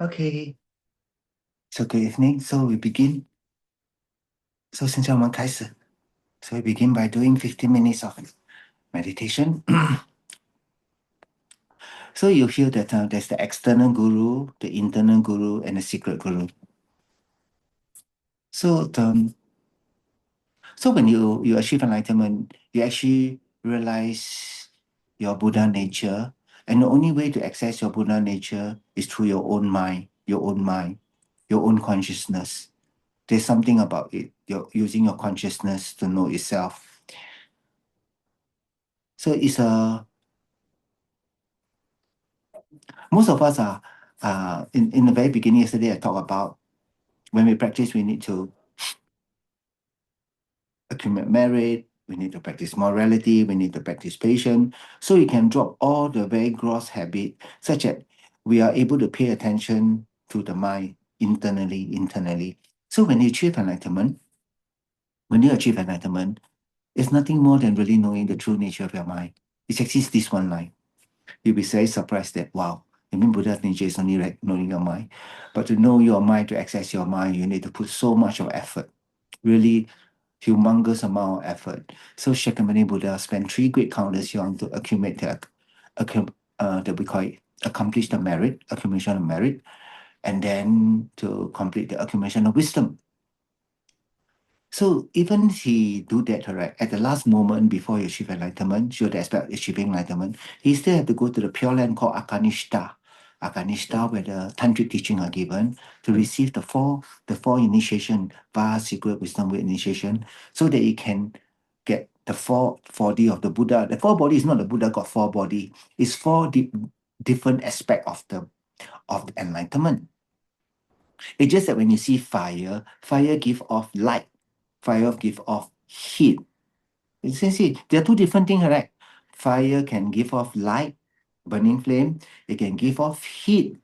Okay. So good evening. So we begin. So 现在我们开始. So we begin by doing 15 minutes of meditation. So you feel that there's the external guru, the internal guru, and the secret guru. So so when you achieve enlightenment, you actually realize your Buddha nature, and the only way to access your Buddha nature is through your own mind, your own consciousness. There's something about it. You're using your consciousness to know itself. So it's most of us are in the very beginning yesterday I talked about when we practice we need to accumulate merit, we need to practice morality, we need to practice patience. So you can drop all the very gross habit such that we are able to pay attention to the mind internally. So when you achieve enlightenment, it's nothing more than really knowing the true nature of your mind. It exists this one line. You'll be very surprised that, wow, I mean, Buddha's nature is only like knowing your mind. But to know your mind, to access your mind, you need to put so much of effort, really humongous amount of effort. So Shakyamuni Buddha spent 3 great countless years to accumulate that we call it, accomplish the merit, accumulation of merit, and then to complete the accumulation of wisdom. So even he do that, right, at the last moment before he achieve enlightenment, should expect achieving enlightenment, he still have to go to the pure land called Akanishta. Akanishta, where the tantric teaching are given, to receive the four initiation, vast secret wisdom with initiation, so that he can get the 4 body of the Buddha. The 4 body is not the Buddha got 4 body, it's 4 different aspect of the enlightenment. It's just that when you see fire give off light. Fire give off heat. You see, there are 2 different things, right? Fire can give off light, burning flame. It can give off heat.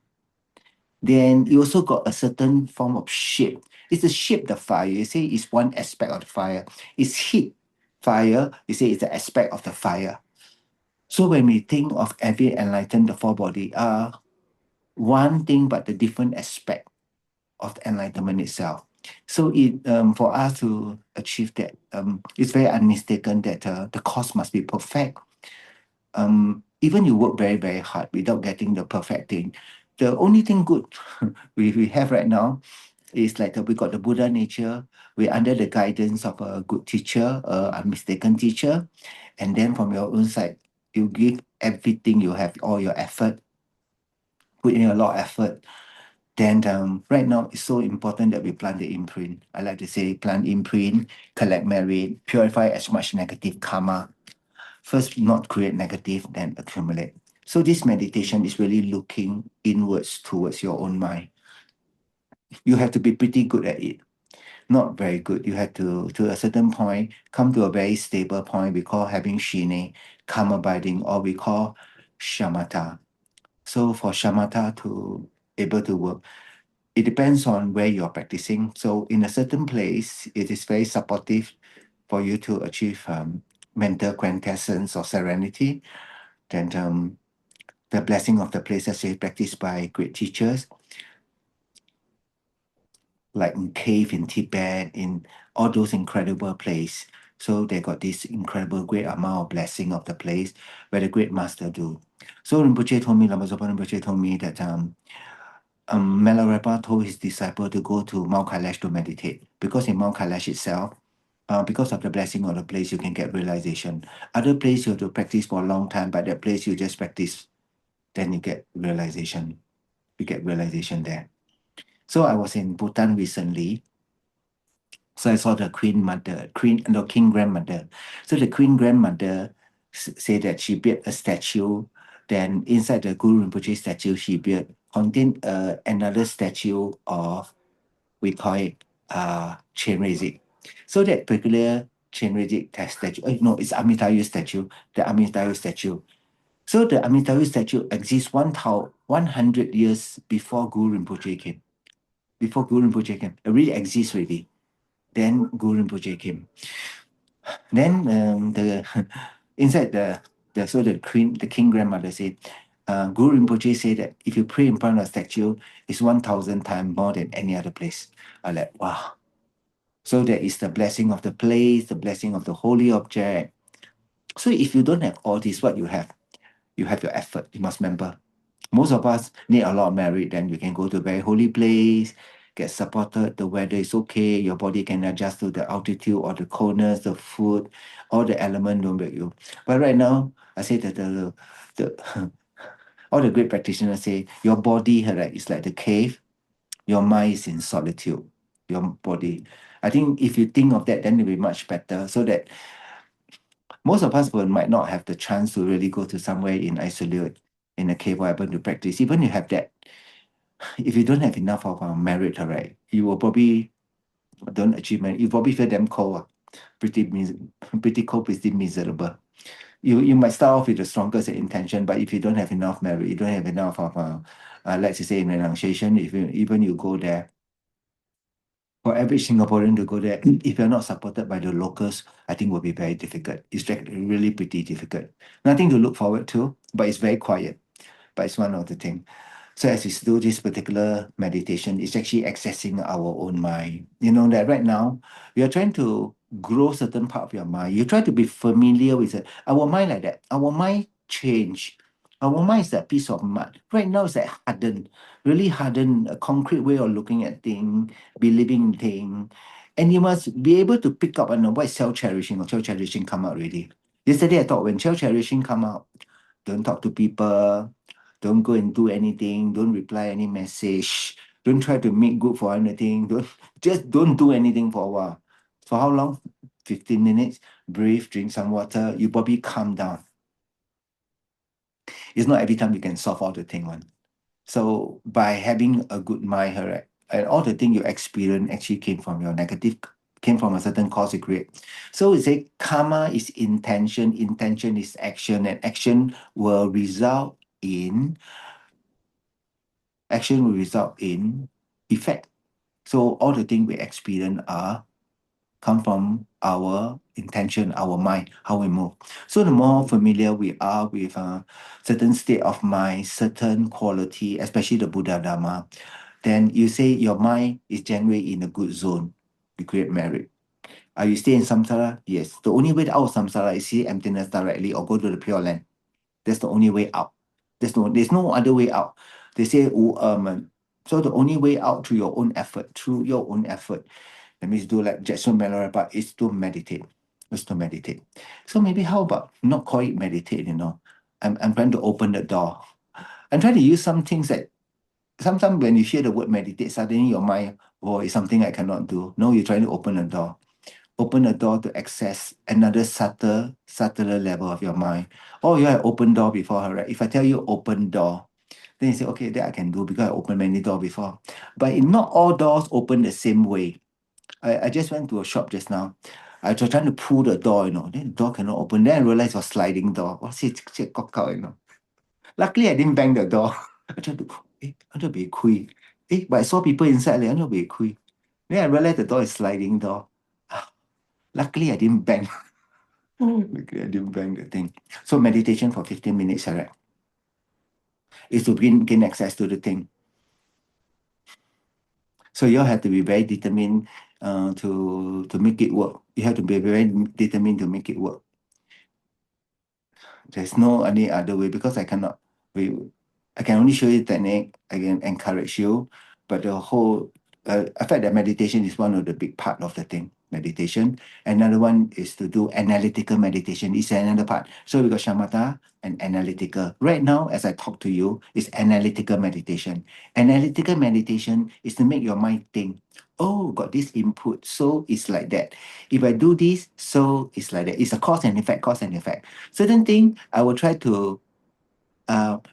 Then you also got a certain form of shape. It's the shape the fire. You say it's one aspect of the fire. It's heat. Fire, you say it's the aspect of the fire. So when we think of every enlightened, the 4 body are one thing but the different aspect of the enlightenment itself. So for us to achieve that, it's very unmistaken that the course must be perfect. Even you work very, very hard without getting the perfect thing. The only thing good we have right now is like we got the Buddha nature. We're under the guidance of a good teacher, a unmistaken teacher. And then from your own side, you give everything you have, all your effort, put in a lot of effort. Then right now, it's so important that we plant the imprint. I like to say plant imprint, collect merit, purify as much negative karma. First, not create negative, then accumulate. So this meditation is really looking inwards towards your own mind. You have to be pretty good at it. Not very good. You have to a certain point, come to a very stable point we call having shine, calm abiding, or we call shamatha. So for shamatha to able to work, it depends on where you're practicing. So in a certain place, it is very supportive for you to achieve mental quintessence or serenity. Then the blessing of the place is practiced by great teachers, like in cave in Tibet, in all those incredible places. So they got this incredible great amount of blessing of the place where the great master do. So Rinpoche told me, Lama Zopa Rinpoche told me that Milarepa told his disciple to go to Mount Kailash to meditate because in Mount Kailash itself, because of the blessing of the place, you can get realization. Other place you have to practice for a long time, but that place you just practice, then you get realization. You get realization there. So I was in Bhutan recently. So I saw the king grandmother. So the queen grandmother said that she built a statue. Then inside the Guru Rinpoche statue, she built contained another statue of, we call it chain raising. So that particular chain raising statue, no, it's Amitabha statue, the Amitabha statue. So the Amitabha statue exists 100 years before Guru Rinpoche came. Before Guru Rinpoche came, it really exists already. Then Guru Rinpoche came. Then the inside the king grandmother said, Guru Rinpoche said that if you pray in front of a statue, it's 1,000 times more than any other place. I like, wow. So that is the blessing of the place, the blessing of the holy object. So if you don't have all this, what you have? You have your effort. You must remember. Most of us need a lot of merit, then you can go to a very holy place, get supported, the weather is okay, your body can adjust to the altitude or the coldness, the food, all the element don't break you. But right now, I say that the all the great practitioners say your body right, is like the cave, your mind is in solitude, your body. I think if you think of that, then it'll be much better. So that most of us might not have the chance to really go to somewhere in isolate, in a cave, whatever to practice. Even you have that, if you don't have enough of merit, right, you will probably don't achieve merit. You probably feel damn cold, pretty cold, pretty miserable. You might start off with the strongest intention, but if you don't have enough merit, you don't have enough of, let's say, in renunciation, if you, even you go there, for average Singaporean to go there, if you're not supported by the locals, I think will be very difficult. It's really pretty difficult. Nothing to look forward to, but it's very quiet. But it's one of the things. So as we do this particular meditation, it's actually accessing our own mind. You know that right now, we are trying to grow certain part of your mind. You try to be familiar with it. Our mind like that. Our mind change. Our mind is that piece of mud. Right now, it's like hardened, really hardened, a concrete way of looking at things, believing in things. And you must be able to pick up on what is self-cherishing or self-cherishing come out already. Yesterday, I thought when self-cherishing come out, don't talk to people, don't go and do anything, don't reply any message, don't try to make good for anything, don't do anything for a while. For how long? 15 minutes, breathe, drink some water, you probably calm down. It's not every time you can solve all the thing one. So by having a good mind, right, and all the thing you experience actually came from your negative, came from a certain cause you create. So we say karma is intention, intention is action, and action will result in effect. So all the things we experience are come from our intention, our mind, how we move. So the more familiar we are with a certain state of mind, certain quality, especially the Buddha Dharma, then you say your mind is generally in a good zone. You create merit. Are you stay in samsara? Yes. The only way out of samsara is see emptiness directly or go to the pure land. That's the only way out. There's no other way out. They say, so the only way out through your own effort, that means do like Jackson Mallory, but it's to meditate. It's to meditate. So maybe how about not call it meditate, I'm trying to open the door. I'm trying to use some things that sometimes when you hear the word meditate, suddenly your mind, oh, it's something I cannot do. No, you're trying to open the door. Open the door to access another subtler level of your mind. Oh, you have open door before, right? If I tell you open door, then you say, okay, that I can do because I opened many doors before. But not all doors open the same way. I just went to a shop just now. I was trying to pull the door, then the door cannot open. Then I realized it was sliding door. What's it? Cock out. Luckily, I didn't bang the door. I tried to, I tried to be quick. But I saw people inside, I tried to be quick. Then I realized the door is sliding door. Luckily, I didn't bang. Luckily, I didn't bang the thing. So meditation for 15 minutes, right? Is to gain access to the thing. So you have to be very determined to make it work. You have to be very determined to make it work. There's no any other way because I cannot. I can only show you technique. I can encourage you, but the whole. I find that meditation is one of the big part of the thing. Meditation. Another one is to do analytical meditation. It's another part. So we got shamatha and analytical. Right now, as I talk to you, it's analytical meditation. Analytical meditation is to make your mind think. Oh, got this input, so it's like that. If I do this, so it's like that. It's a cause and effect, cause and effect. Certain thing, I will try to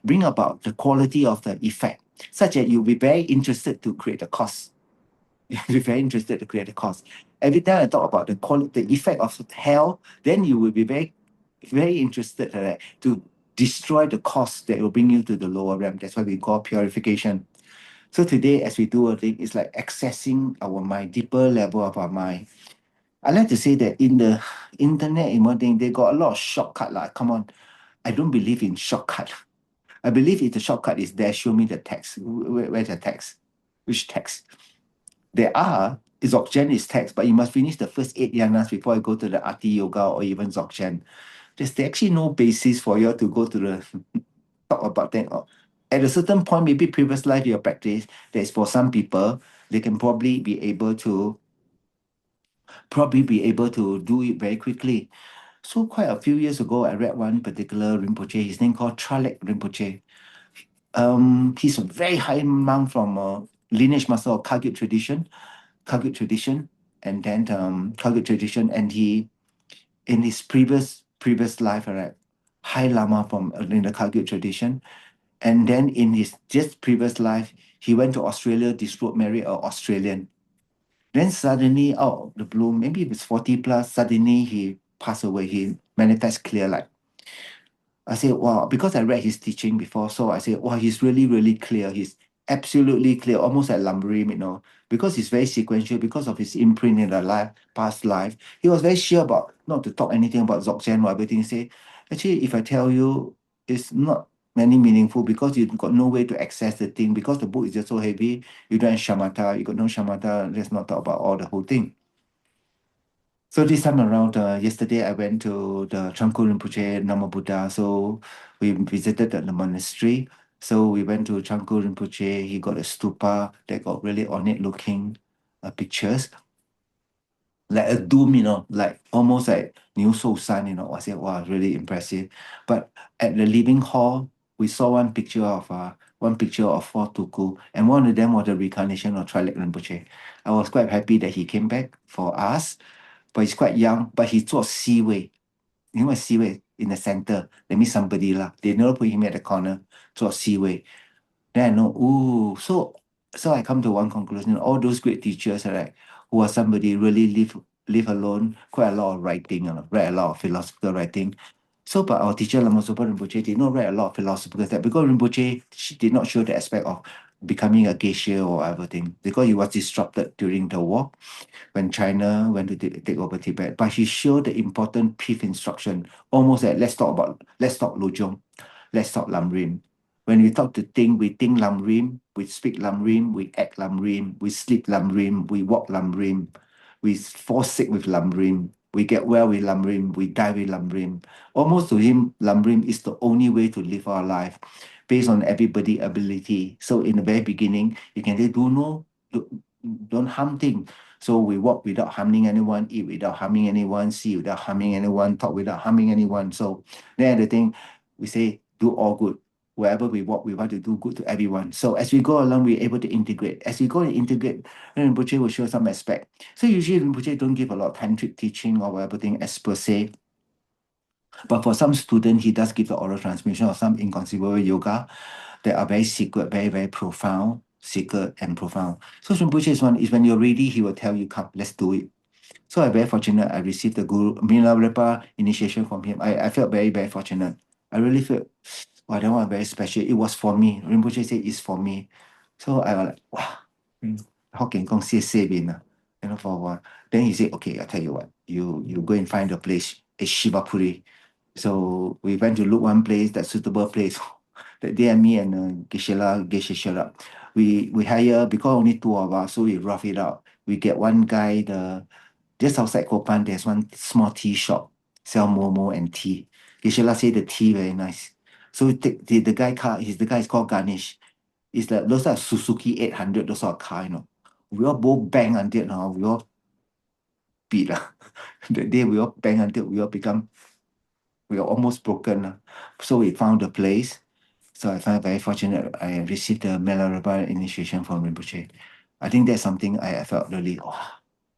bring about the quality of the effect, such that you'll be very interested to create a cause. You'll be very interested to create a cause. Every time I talk about the effect of hell, then you will be very, very interested to destroy the cause that will bring you to the lower realm. That's why we call purification. So today, as we do a thing, it's like accessing our mind, deeper level of our mind. I like to say that in the internet, in one thing, they got a lot of shortcut. Come on, I don't believe in shortcut. I believe if the shortcut is there, show me the text. Where's the text? Which text? There are, Dzogchen is text, but you must finish the first 8 yanas before you go to the Ati Yoga or even Dzogchen. There's actually no basis for you to go to the talk about that. At a certain point, maybe previous life your practice, that's for some people, they can probably be able to do it very quickly. So quite a few years ago, I read one particular Rinpoche, his name called Tralek Rinpoche. He's a very high monk from lineage master of Kagyu tradition, and then Kagyu tradition, and he in his previous life, right, high lama from in the Kagyu tradition, and then in his just previous life, he went to Australia, this road married an Australian. Then suddenly, out of the blue, maybe it was 40 plus, suddenly he passed away. He manifests clear light. I said, wow, because I read his teaching before, so I said, wow, he's really, really clear. He's absolutely clear, almost like Lamrim, because he's very sequential, because of his imprint in the past life. He was very sure about not to talk anything about Dzogchen or everything. He say, actually, if I tell you, it's not many meaningful because you've got no way to access the thing, because the book is just so heavy. You don't have shamatha, you got no shamatha, let's not talk about all the whole thing. So this time around, yesterday I went to the Trangku Rinpoche Nama Buddha. So we visited the monastery. So we went to Trangku Rinpoche. He got a stupa that got really ornate looking pictures, like a dome, like almost like New Soul Sun, I said, wow, really impressive. But at the living hall, we saw one picture of four tuku, and one of them was the reincarnation of Trilek Rinpoche. I was quite happy that he came back for us, but he's quite young, but he 做 C way. You know what C way? In the center. That means somebody lah. They never put him at the corner. 做 C way. Then I know, ooh, so I come to one conclusion. All those great teachers, right, who are somebody really live alone, quite a lot of writing, read a lot of philosophical writing. So, but our teacher Lama Zopa Rinpoche did not write a lot of philosophical stuff because Rinpoche she did not show the aspect of becoming a geisha or everything because he was disrupted during the war when China went to take over Tibet. But he showed the important pith instruction, almost like let's talk Lojong, let's talk Lamrim. When we talk to think, we think Lamrim, we speak Lamrim, we act Lamrim, we sleep Lamrim, we walk Lamrim, we fall sick with Lamrim, we get well with Lamrim, we die with Lamrim. Almost to him, Lamrim is the only way to live our life based on everybody's ability. So in the very beginning, you can say, don't harm things. So we walk without harming anyone, eat without harming anyone, see without harming anyone, talk without harming anyone. So then the thing, we say, do all good. Wherever we walk, we want to do good to everyone. So as we go along, we're able to integrate. As we go and integrate, then Rinpoche will show some aspect. So usually Rinpoche don't give a lot of tantric teaching or whatever thing as per se. But for some student, he does give the oral transmission of some inconceivable yoga that are very secret, very, very profound, secret and profound. So Rinpoche is when you're ready, he will tell you, come, let's do it. So I'm very fortunate I received the Guru Milarepa initiation from him. I felt very, very fortunate. I really felt, wow, that one very special. It was for me. Rinpoche said it's for me. So I was like, wow, Hokkien Kong say for a while. Then he said, okay, I'll tell you what, you go and find a place, a Shivapuri. So we went to look one place, that suitable place. That day, me and Geshe Sherab, we hire, because only two of us, so we rough it out. We get one guy, just outside Kopan, there's one small tea shop, sell momo and tea. Geshe say the tea very nice. So we take the guy car, the guy is called Ganesh. It's like those are Suzuki 800, those sort of car. We all both bang until now, we all beat. That day we all bang until we are almost broken. So we found the place. So I find very fortunate I received the Milarepa initiation from Rinpoche. I think that's something I felt really,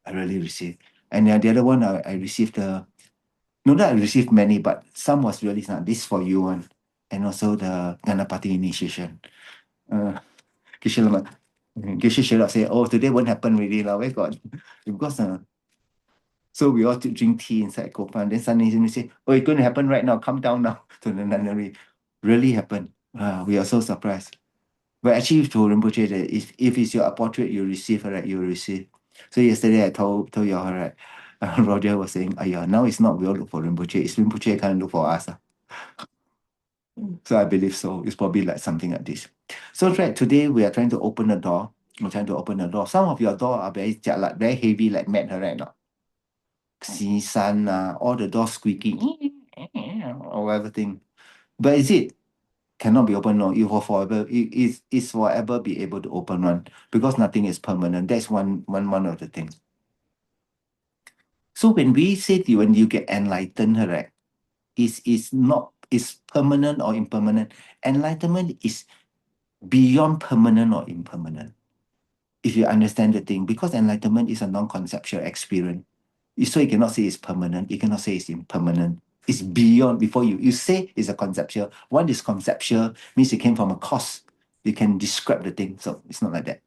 I really received. And the other one, I received no that I received many, but some was really not this for you one. And also the Ganapati initiation. Geshe Lama, Geshe Sherab say, oh, today won't happen really now. Where got? Because so we all drink tea inside Kopan. Then suddenly he say, oh, it's going to happen right now. Come down now to the nunnery. Really happened. We are so surprised. But actually told Rinpoche that if it's your portrait you receive, right, you will receive. So yesterday I told you all, right, Roger was saying, yeah, now it's not we all look for Rinpoche, it's Rinpoche kind of look for us. So I believe so. It's probably like something like this. So right, today we are trying to open the door. We're trying to open the door. Some of your door are very jialat, very heavy, like mat, right? Now, sun, all the doors squeaky, or everything. But is it cannot be open? No, it will forever. It's forever be able to open one because nothing is permanent. That's one of the things. So when we say when you get enlightened, right, is not is permanent or impermanent. Enlightenment is beyond permanent or impermanent. If you understand the thing, because enlightenment is a non-conceptual experience. So you cannot say it's permanent, you cannot say it's impermanent. It's beyond before you say it's a conceptual. One is conceptual, means it came from a cause. You can describe the thing. So it's not like that.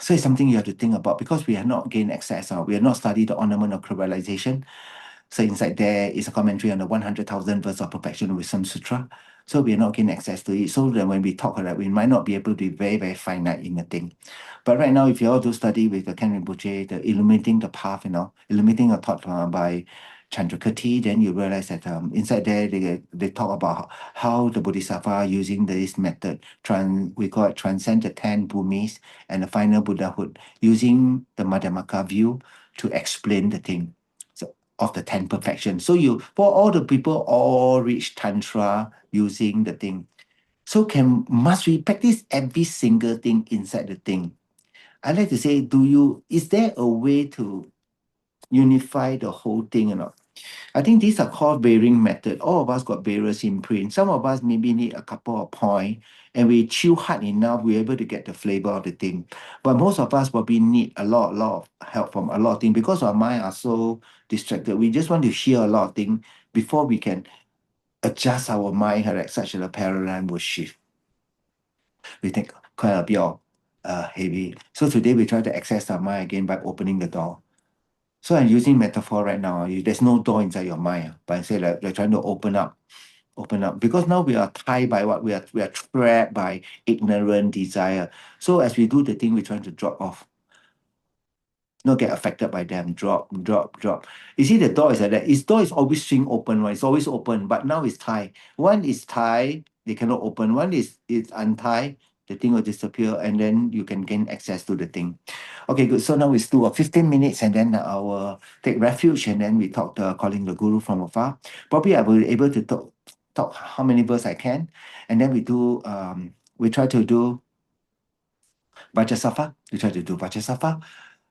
So it's something you have to think about because we have not gained access or we have not studied the ornament of crystallization. So inside there is a commentary on the 100,000 verse of perfection wisdom sutra. So we are not getting access to it. So that when we talk, we might not be able to be very, very finite in the thing. But right now, if you all do study with the Ken Rinpoche, the illuminating the path, illuminating a thought by Chandrakirti, then you realize that inside there, they talk about how the Bodhisattva are using this method, we call it transcend the 10 bhumis and the final Buddhahood, using the Madhyamaka view to explain the thing. So of the 10 perfections. So for all the people all reach Tantra using the thing. So must we practice every single thing inside the thing? I like to say, is there a way to unify the whole thing or not? I think these are called bearing method. All of us got various imprint. Some of us maybe need a couple of points and we chew hard enough, we're able to get the flavor of the thing. But most of us probably need a lot of help from a lot of things because our mind are so distracted. We just want to hear a lot of things before we can adjust our mind, correct, such that the paradigm will shift. We think quite a bit of heavy. So today we try to access our mind again by opening the door. So I'm using metaphor right now. There's no door inside your mind, but I say like we're trying to open up, because now we are tied by what we are trapped by ignorant desire. So as we do the thing, we're trying to drop off, not get affected by them. Drop, drop, drop. You see, the door is like that. Its door is always swing open, right? It's always open, but now it's tied. One is tied, they cannot open. One is untied, the thing will disappear, and then you can gain access to the thing. Okay, good. So now it's 15 minutes, and then I will take refuge, and then we talk calling the guru from afar. Probably I will be able to talk how many verses I can, and then we try to do Vajrasattva. We try to do Vajrasattva.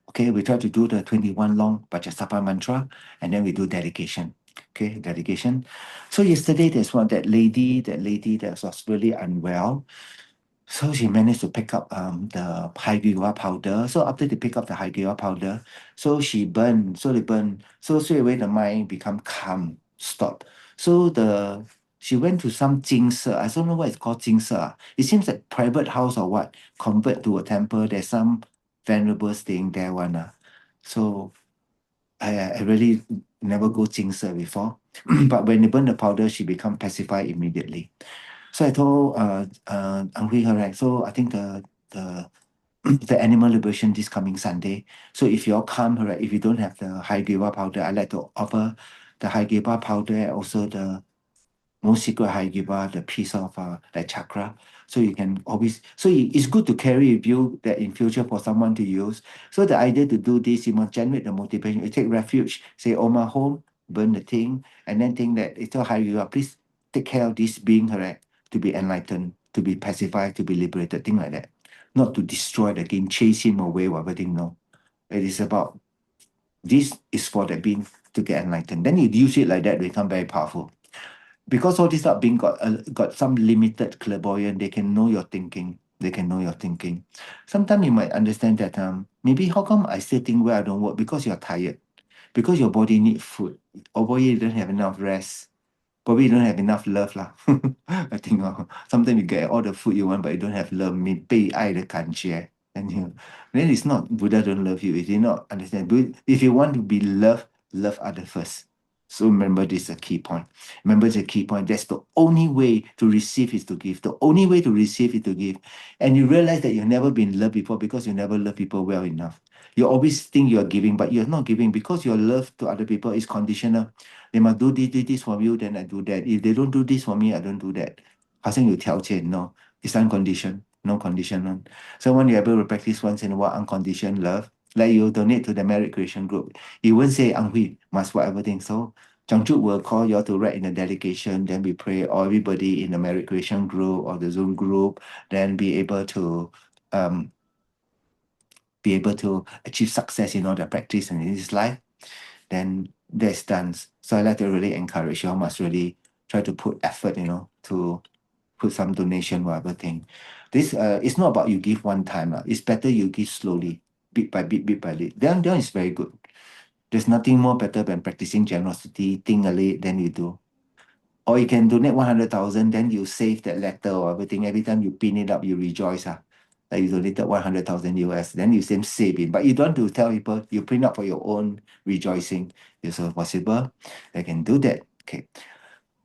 Okay, we try to do the 21 long Vajrasattva mantra, and then we do dedication. Okay, dedication. So yesterday there's that lady that was really unwell. So she managed to pick up the hydrogen powder. So after they pick up the hydrogen powder, so she burned. So they burn. So straight away the mind become calm, stop. So she went to some jingse. I don't know what it's called jingse. It seems like private house or what, convert to a temple. There's some venerable staying there one. So I really never go jingse before. But when they burn the powder, she become pacified immediately. So I told Ang Hui, right? So I think the the animal liberation this coming Sunday. So if you all come, right, if you don't have the high giva powder, I like to offer the high giva powder and also the most secret high giva, the piece of like chakra. So you can always, so it's good to carry with you that in future for someone to use. So the idea to do this, you must generate the motivation. You take refuge, say, oh my home, burn the thing, and then think that it's a high giva. Please take care of this being, correct, to be enlightened, to be pacified, to be liberated, thing like that. Not to destroy the king, chase him away, whatever thing, no. It is about, this is for the being to get enlightened. Then you use it like that, they become very powerful. Because all these are being got some limited clairvoyance, they can know your thinking. They can know your thinking. Sometimes you might understand that maybe how come I still think well I don't work? Because you're tired. Because your body need food. Or body you don't have enough rest. Probably you don't have enough love lah. I think sometimes you get all the food you want, but you don't have love. 你被爱的感觉. And then it's not Buddha don't love you. If you not understand, if you want to be loved, love others first. So remember this is a key point. Remember the key point. That's the only way to receive is to give. The only way to receive is to give. And you realize that you've never been loved before because you never loved people well enough. You always think you're giving, but you're not giving because your love to other people is conditional. They must do this for you, then I do that. If they don't do this for me, I don't do that. 好像有条件, no. It's unconditioned, no conditional. So when you're able to practice once in a while unconditioned love, like you donate to the merit creation group, you won't say, Ang Hui, must whatever thing. So Changchuk will call you all to write in the dedication, then we pray, or everybody in the merit creation group or the Zoom group, then um, be able to achieve success in all their practice and in this life, then that's done. So I like to really encourage you all must really try to put effort, to put some donation, whatever thing. This it's not about you give one time. It's better you give slowly, bit by bit, bit by bit. Then is very good. There's nothing more better than practicing generosity, think a little, then you do. Or you can donate 100,000, then you save that letter or everything. Every time you pin it up, you rejoice. Like you donated 100,000 US, then you save it. But you don't want to tell people, you print out for your own rejoicing. It's also possible. I can do that. Okay.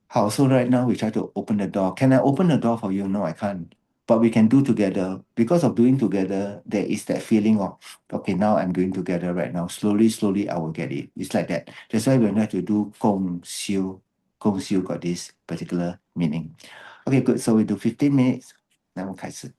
How? So right now we try to open the door. Can I open the door for you? No, I can't. But we can do together. Because of doing together, there is that feeling of, okay, now I'm doing together right now. Slowly, slowly, I will get it. It's like that. That's why we have to do gong xiu. Gong xiu got this particular meaning. Okay, good. So we do 15 minutes. 那么开始。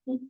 Okay,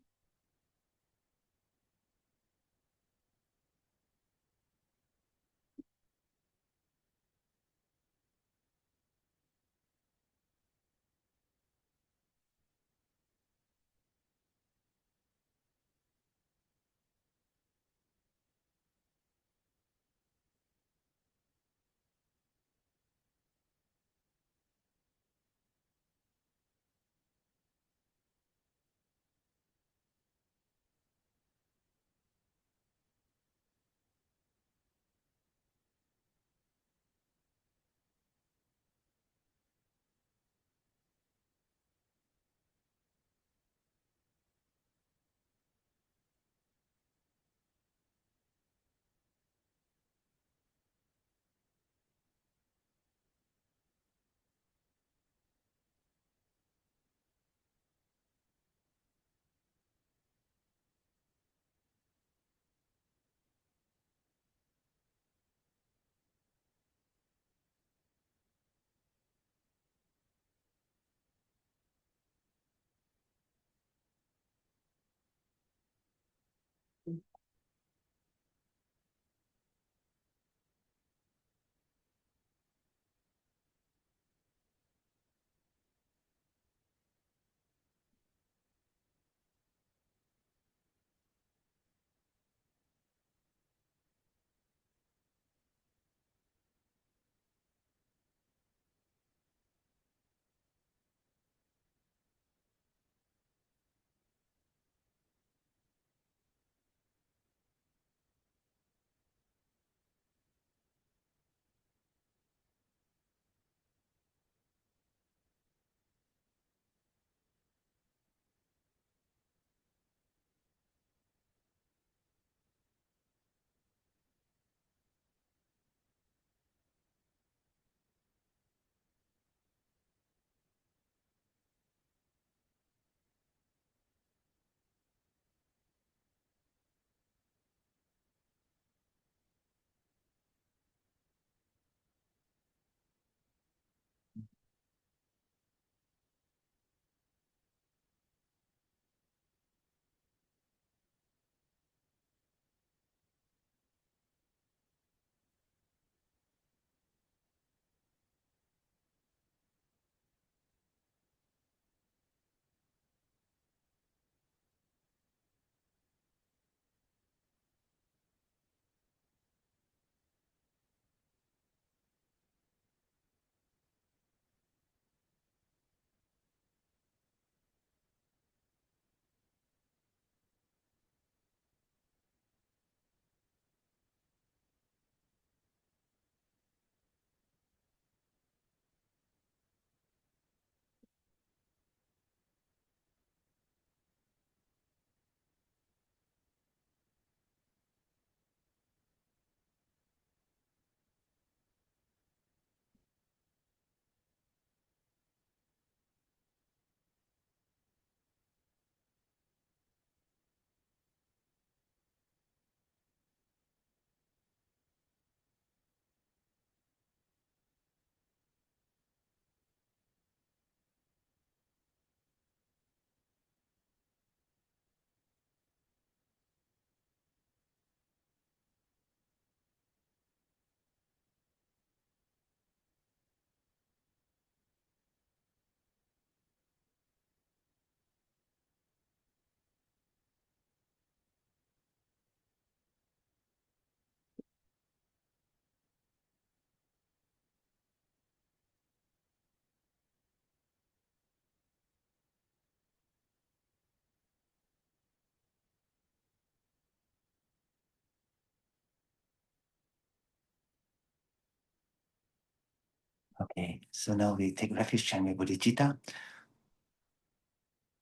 so now we take refuge chant with Bodhicitta.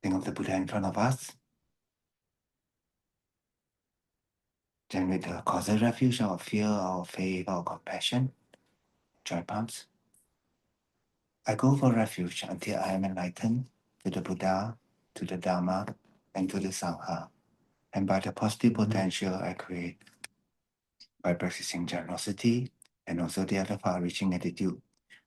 Think of the Buddha in front of us. Generate the causal refuge, our fear, our faith, our compassion. Joy palms. I go for refuge until I am enlightened to the Buddha, to the Dharma, and to the Sangha. And by the positive potential I create by practicing generosity and also the other far-reaching attitude,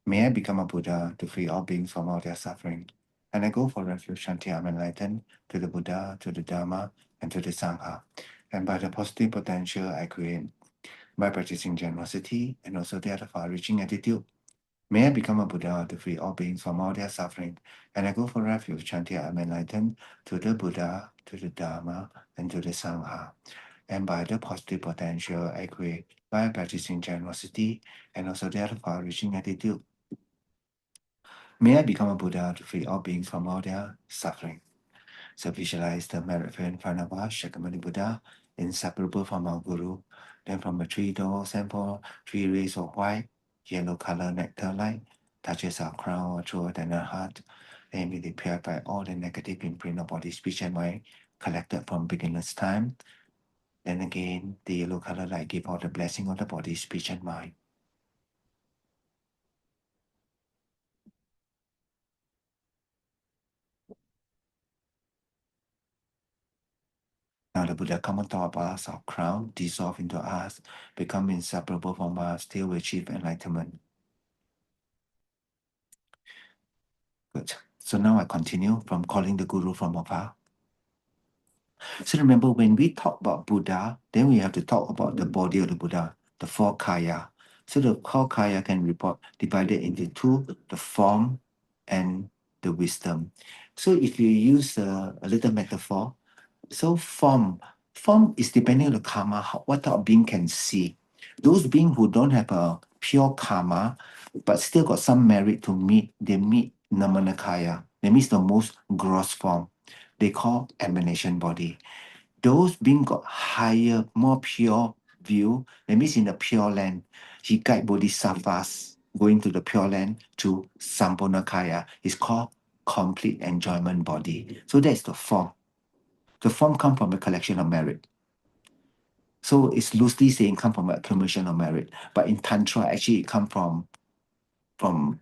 may I become a Buddha to free all beings from all their suffering. And I go for refuge until I'm enlightened to the Buddha, to the Dharma, and to the Sangha. And by the positive potential I create by practicing generosity and also that of our reaching attitude, may I become a Buddha to free all beings from all their suffering. And I go for refuge until I'm enlightened to the Buddha, to the Dharma, and to the Sangha. And by the positive potential I create by practicing generosity and also that of our reaching attitude, may I become a Buddha to free all beings from all their suffering. So visualize the merit in front of us, Shakyamuni Buddha, inseparable from our Guru. Then from the three doors and four, three rays of white, yellow color nectar light, touches our crown, our throat, and our heart. Then we purify all the negative imprint of body, speech, and mind collected from beginner's time. Then again, the yellow color light give all the blessing of the body, speech, and mind. Now the Buddha come on top of us, our crown, dissolve into us, become inseparable from us, till we achieve enlightenment. Good. So now I continue from calling the Guru from Afar. So remember, when we talk about Buddha, then we have to talk about the body of the Buddha, the four kaya. So the four kaya can report divided into two, the form and the wisdom. So if you use a little metaphor, so form is depending on the karma, what type of being can see. Those beings who don't have a pure karma, but still got some merit to meet, they meet Namanakaya. That means the most gross form. They call emanation body. Those being got higher, more pure view, that means in the pure land, he guide bodhisattvas going to the pure land to Samponakaya. It's called complete enjoyment body. So that's the form. The form come from a collection of merit. So it's loosely saying come from accumulation of merit. But in Tantra, actually it come from from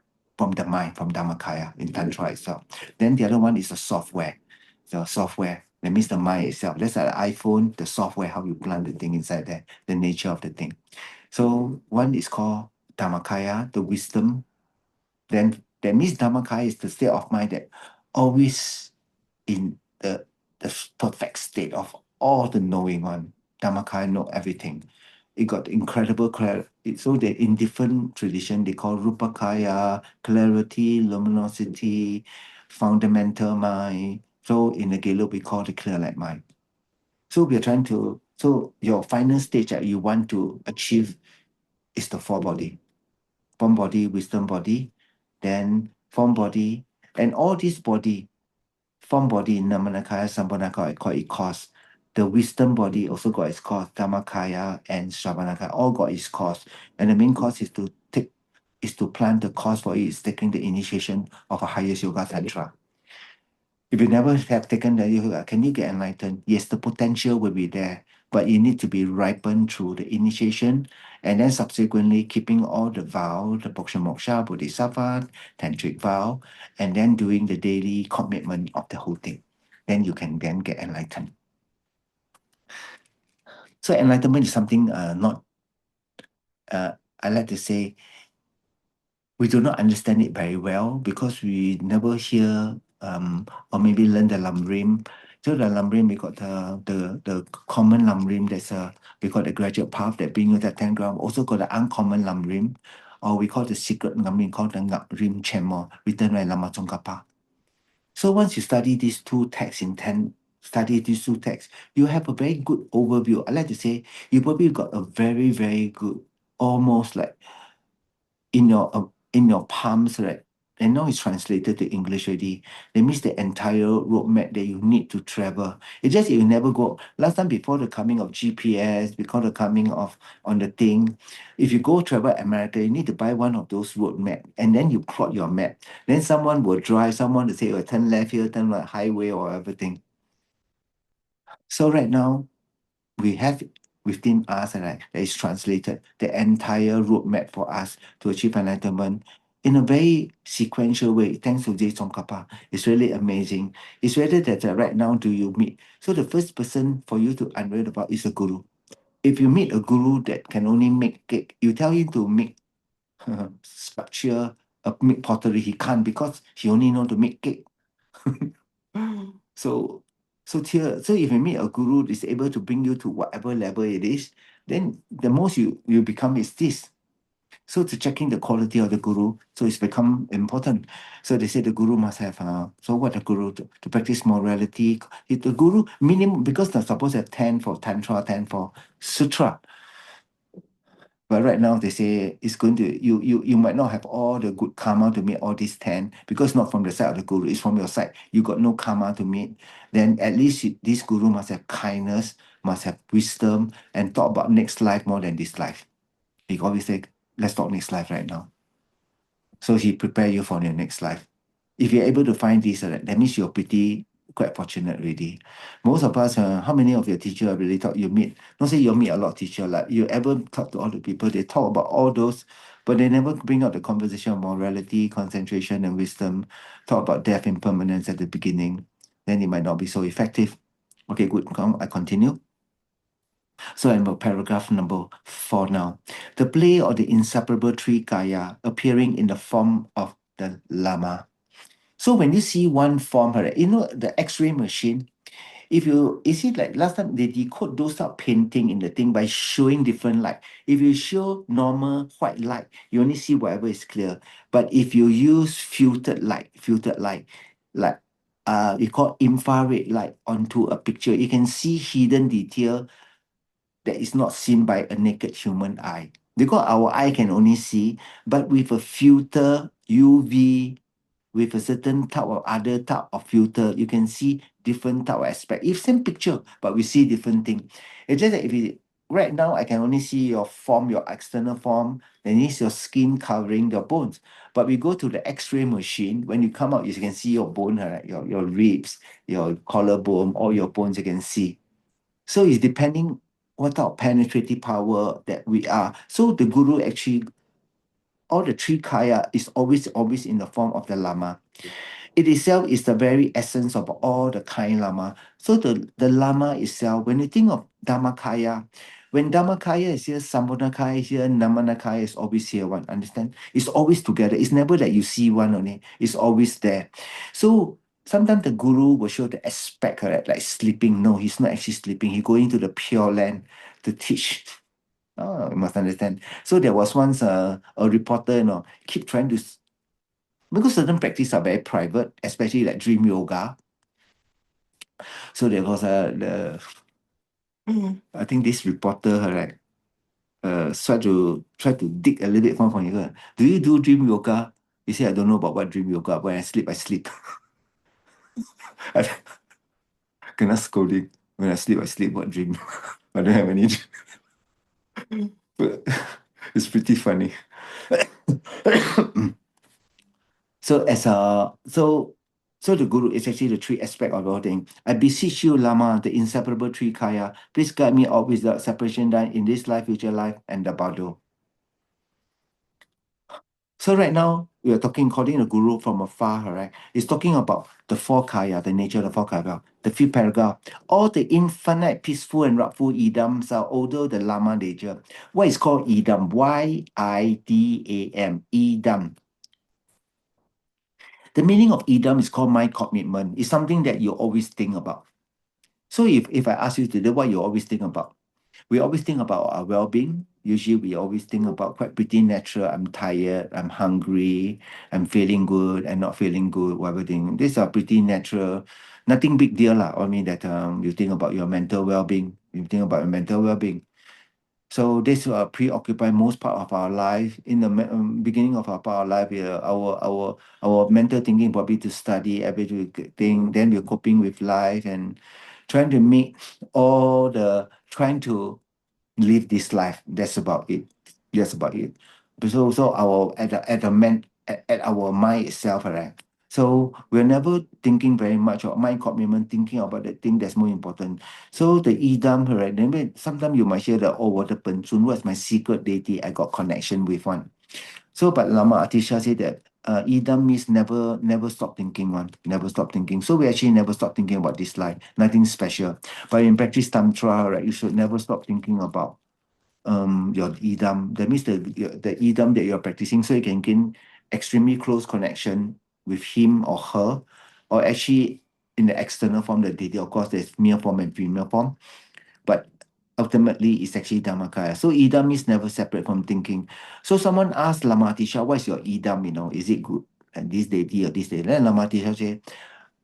the mind, from Dhammakaya in Tantra itself. Then the other one is the software. The software. That means the mind itself. That's like an iPhone, the software, how you plant the thing inside there, the nature of the thing. So one is called Dhammakaya, the wisdom. Then that means Dhammakaya is the state of mind that always in the perfect state of all the knowing one. Dhammakaya know everything. It got incredible clarity. So that in different tradition, they call Rupakaya, clarity, luminosity, fundamental mind. So in the Gelo, we call the clear light mind. So we are trying to, so your final stage that you want to achieve is the four body. Form body, wisdom body, then form body, and all this body form body in Namanakaya, Sampanakaya, I call it cause. The wisdom body also got its cause. Dhammakaya and Shravanakaya all got its cause. And the main cause is to plant the cause for it is taking the initiation of a highest yoga tantra. If you never have taken the yoga, can you get enlightened? Yes, the potential will be there, but you need to be ripened through the initiation and then subsequently keeping all the vow, the Moksha Moksha, Bodhisattva, Tantric vow, and then doing the daily commitment of the whole thing. Then you can then get enlightened. So enlightenment is something not, I like to say, we do not understand it very well because we never hear or maybe learn the lamrim. So the lamrim, we got the common lamrim, that's we got the graduate path that brings you that 10 gram. Also got the uncommon lamrim, or we call the secret lamrim called the ngaprim chemo, written by Lama Tsongkhapa. So once you study these two texts study these two texts, you have a very good overview. I like to say you probably got a very, very good, almost like in your palms, right? And now it's translated to English already. That means the entire roadmap that you need to travel. It's just you never go. Last time before the coming of GPS, before the coming of on the thing, if you go travel America, you need to buy one of those road map and then you plot your map. Then someone will drive, someone will say, oh, turn left here, turn right, highway or everything. So right now, we have within us right, that is translated the entire roadmap for us to achieve enlightenment in a very sequential way. Thanks to J. Tsongkhapa. It's really amazing. It's rather that right now do you meet. So the first person for you to unveil about is a guru. If you meet a guru that can only make cake, you tell him to make sculpture, make pottery, he can't because he only know to make cake. So, so if you meet a guru is able to bring you to whatever level it is, then the most you become is this. So to checking the quality of the guru, so it's become important. So they say the guru must have, so what the guru to practice morality. If the guru minimum, because they're supposed to have 10 for Tantra, 10 for Sutra. But right now they say it's going to, you might not have all the good karma to meet all these 10, because not from the side of the guru, it's from your side. You got no karma to meet. Then at least this guru must have kindness, must have wisdom, and talk about next life more than this life. He always say, let's talk next life right now. So he prepare you for your next life. If you're able to find this, that means you're pretty quite fortunate already. Most of us, how many of your teacher really thought you meet? Don't say you meet a lot of teacher, like you ever talk to all the people, they talk about all those, but they never bring out the conversation of morality, concentration, and wisdom, talk about death and impermanence at the beginning. Then it might not be so effective. Okay, good. I continue. So I'm at paragraph number 4 now. The play of the inseparable three kaya appearing in the form of the Lama. So when you see one form, right, you know the X-ray machine, if you see like last time they decode those type of painting in the thing by showing different light. If you show normal white light, you only see whatever is clear. But if you use filtered light, like you call infrared light onto a picture, you can see hidden detail that is not seen by a naked human eye. Because our eye can only see, but with a filter, UV, with a certain type of other type of filter, you can see different type of aspect. If same picture, but we see different thing. It's just that if you, right now, I can only see your form, your external form, then it's your skin covering your bones. But we go to the X-ray machine, when you come out, you can see your bone, right? Your ribs, your collarbone, all your bones you can see. So it's depending what type of penetrative power that we are. So the guru actually, all the three kaya is always in the form of the lama. It itself is the very essence of all the kind lama. So the lama itself, when you think of Dhammakaya, when Dhammakaya is here, Sambodhakaya is here, Namanakaya is always here, one, understand? It's always together. It's never that you see one only. It's always there. So sometimes the guru will show the aspect, correct, like sleeping. No, he's not actually sleeping. He's going to the Pure Land to teach. Oh, you must understand. So there was once a reporter, keep trying to, because certain practices are very private, especially like dream yoga. So there was I think this reporter, right, try to dig a little bit more from you. Do you do dream yoga? He said, I don't know about what dream yoga. When I sleep, I sleep. I cannot scolding. When I sleep, I sleep. What dream? I don't have any dream. But it's pretty funny. So so the guru is actually the three aspect of the whole thing. I beseech you, Lama, the inseparable three kaya, please guide me out without separation done in this life, future life, and the Bado. So right now, we are talking, calling the guru from afar, right? He's talking about the four kaya, the nature of the four kaya. The fifth paragraph. All the infinite, peaceful, and rapful idams are although the Lama nature. What is called idam? Y-I-D-A-M. Idam. The meaning of idam is called my commitment. It's something that you always think about. So if I ask you today, what you always think about? We always think about our well-being. Usually we always think about quite pretty natural. I'm tired, I'm hungry, I'm feeling good, and not feeling good, whatever thing. These are pretty natural. Nothing big deal lah. I mean that you think about your mental well-being. You think about your mental well-being. So this preoccupy most part of our life. In the beginning of our part of life, our mental thinking probably to study everything. Then we're coping with life and trying to make trying to live this life. That's about it. That's about it. So our at the man at our mind itself, right? So we're never thinking very much of mind commitment, thinking about the thing that's more important. So the idam, right? Then sometimes you might hear the oh, what the penchun, what's my secret deity I got connection with one. So but Lama Atisha said that idam means never stop thinking one, never stop thinking. So we actually never stop thinking about this life, nothing special. But in practice tantra, right, you should never stop thinking about your idam. That means the idam that you're practicing, so you can gain extremely close connection with him or her, or actually in the external form, the deity, of course, there's male form and female form, but ultimately it's actually Dhammakaya. So idam is never separate from thinking. So someone asked Lama Tisha, what's your idam, is it good? And this deity or this deity. Then Lama Tisha said,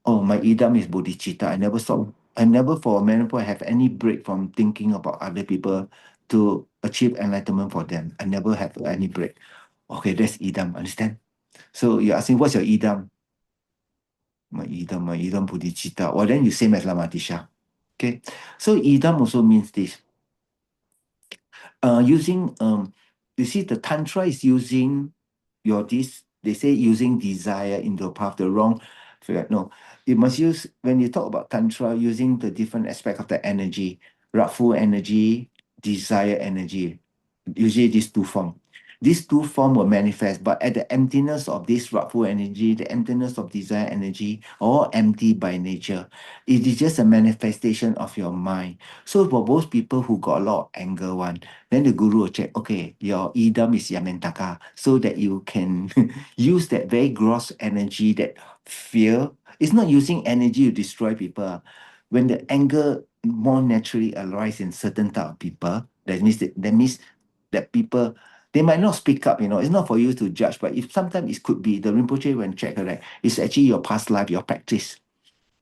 oh, my idam is bodhicitta. I never for a minute have any break from thinking about other people to achieve enlightenment for them. I never have any break. Okay, that's idam, understand? So you're asking, what's your idam? My idam bodhicitta. Well, then you same as Lama Tisha. Okay, so idam also means this. Using you see the tantra is using your this they say using desire in the path the wrong. No, you must use when you talk about tantra using the different aspect of the energy, rightful energy, desire energy. Usually these two form. These two form will manifest, but at the emptiness of this rightful energy, the emptiness of desire energy, all empty by nature. It is just a manifestation of your mind. So for those people who got a lot of anger one, then the guru will check, okay, your idam is yamantaka, so that you can use that very gross energy, that fear. It's not using energy to destroy people. When the anger more naturally arises in certain type of people, that people they might not speak up, it's not for you to judge, but if sometimes it could be the Rinpoche when check, correct, it's actually your past life, your practice.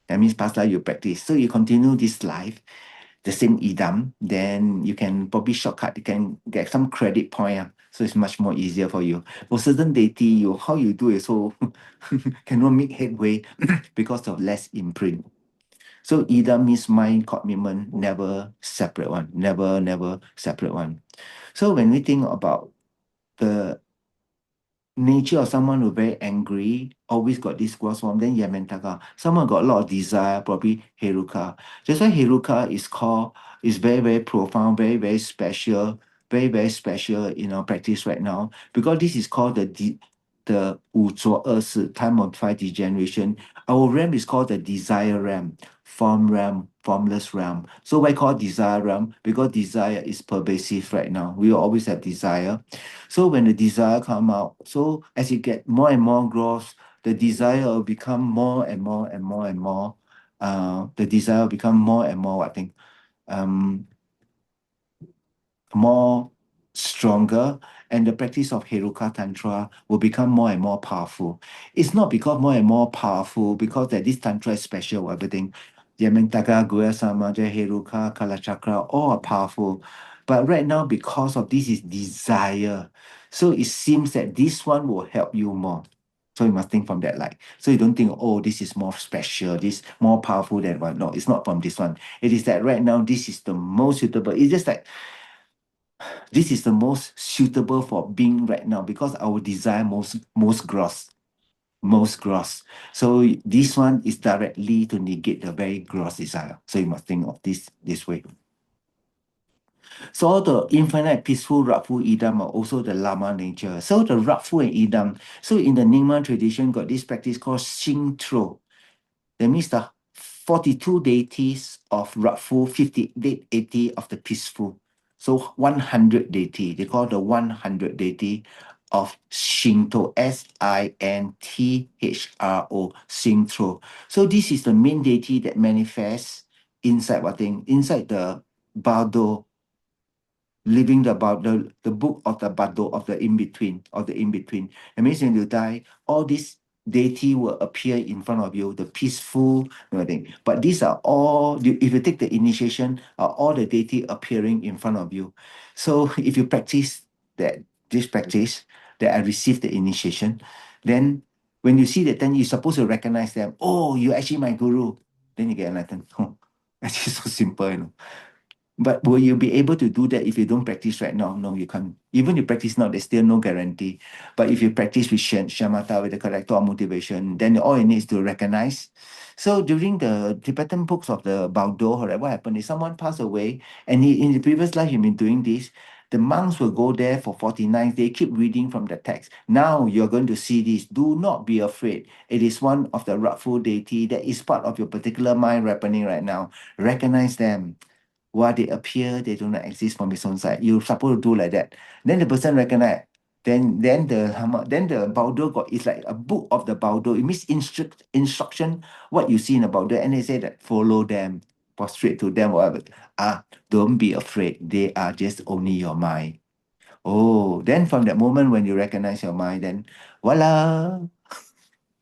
That means past life you practice. So you continue this life, the same idam, then you can probably shortcut, you can get some credit point. So it's much more easier for you. For certain deity, how you do it so cannot make headway because of less imprint. So idam means mind commitment, never separate one, never separate one. So when we think about the nature of someone who very angry, always got this gross form, then Yamantaka. Someone got a lot of desire, probably Heruka. That's why Heruka is very, very profound, very very special in our practice right now. Because this is called the 五浊恶世 time of five degeneration. Our realm is called the desire realm, form realm, formless realm. So why call desire realm? Because desire is pervasive right now. We always have desire. So when the desire come out, so as you get more and more gross, the desire will become more and more and more and more. The desire will become more and more, I think, um, more stronger, and the practice of Heruka Tantra will become more and more powerful. It's not because more and more powerful, because that this Tantra is special or everything. Yamantaka, Guya Samaja, Heruka, Kalachakra, all are powerful. But right now, because of this is desire, so it seems that this one will help you more. So you must think from that light. So you don't think, oh, this is more special, this more powerful than one. No, it's not from this one. It is that right now, this is the most suitable. It's just like this is the most suitable for being right now because our desire most gross. So this one is directly to negate the very gross desire. So you must think of this way. So all the infinite, peaceful, rightful idam are also the lama nature. So the rightful and idam. So in the Nyingma tradition, got this practice called Xingtro. That means the 42 deities of rightful, 58 deity of the peaceful. So 100 deity. They call the 100 deity of Shinto, Sintro, Sintro. So this is the main deity that manifests inside what thing? Inside the Bardo, living the book of the Bardo of the in-between, That means when you die, all these deity will appear in front of you, the peaceful thing. But these are all, if you take the initiation, are all the deity appearing in front of you. So if you practice this practice, that I received the initiation, then when you see that, then you're supposed to recognize them. Oh, you're actually my guru. Then you get enlightened. Oh, actually so simple. But will you be able to do that if you don't practice right now? No, you can't. Even if you practice now, there's still no guarantee. But if you practice with shamatha, with the correct thought motivation, then all you need is to recognize. So during the Tibetan books of the Bardo, right, what happened is someone passed away, and in the previous life, he'd been doing this. The monks will go there for 49 days, keep reading from the text. Now you're going to see this. Do not be afraid. It is one of the rightful deity that is part of your particular mind happening right now. Recognize them. While they appear, they do not exist from his own side. You're supposed to do like that. Then the person recognize, Then the Baudo got, it's like a book of the Baudo. It means instruction, what you see in the Baudo, and they say that follow them, prostrate to them, whatever. Don't be afraid. They are just only your mind. Oh, then from that moment when you recognize your mind, then voila,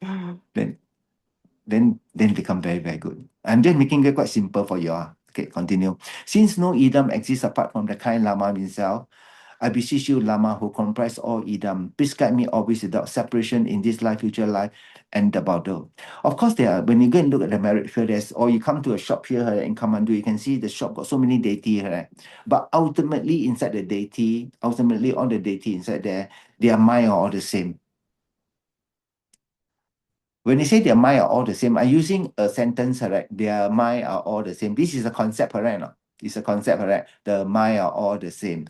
then then become very, very good. I'm just making it quite simple for you all. Okay, continue. Since no Idam exists apart from the kind Lama himself, I beseech you, Lama, who comprise all Idam, please guide me always without separation in this life, future life, and the Baudo. Of course, there are, when you go and look at the merit here, there's, or you come to a shop here in Kamandu, you can see the shop got so many deity, right? But ultimately, inside the deity, ultimately, all the deity inside there, their mind are all the same. When they say their mind are all the same, I'm using a sentence, correct? Their mind are all the same. This is a concept, correct? No? It's a concept, correct? The mind are all the same.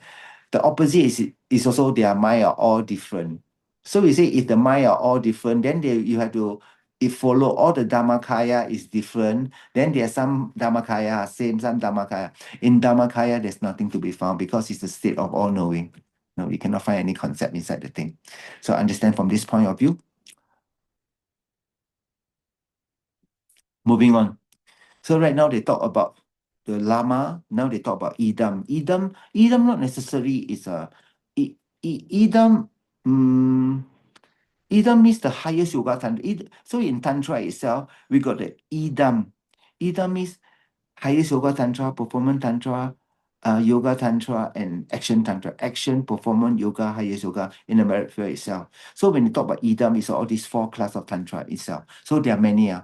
The opposite is also their mind are all different. So we say if the mind are all different, then you have to, if follow all the Dhammakaya is different, then there are some Dhammakaya are same, some Dhammakaya. In Dhammakaya, there's nothing to be found because it's the state of all knowing. No, we cannot find any concept inside the thing. So understand from this point of view. Moving on. So right now they talk about the Lama. Now they talk about Idam. Idam not necessarily is a Idam. Idam means the highest yoga tantra. So in tantra itself, we got the Idam. Idam means highest yoga tantra, performance tantra, yoga tantra, and action tantra. Action, performance, yoga, highest yoga in the merit field itself. So when you talk about Idam, it's all these four class of tantra itself. So there are many.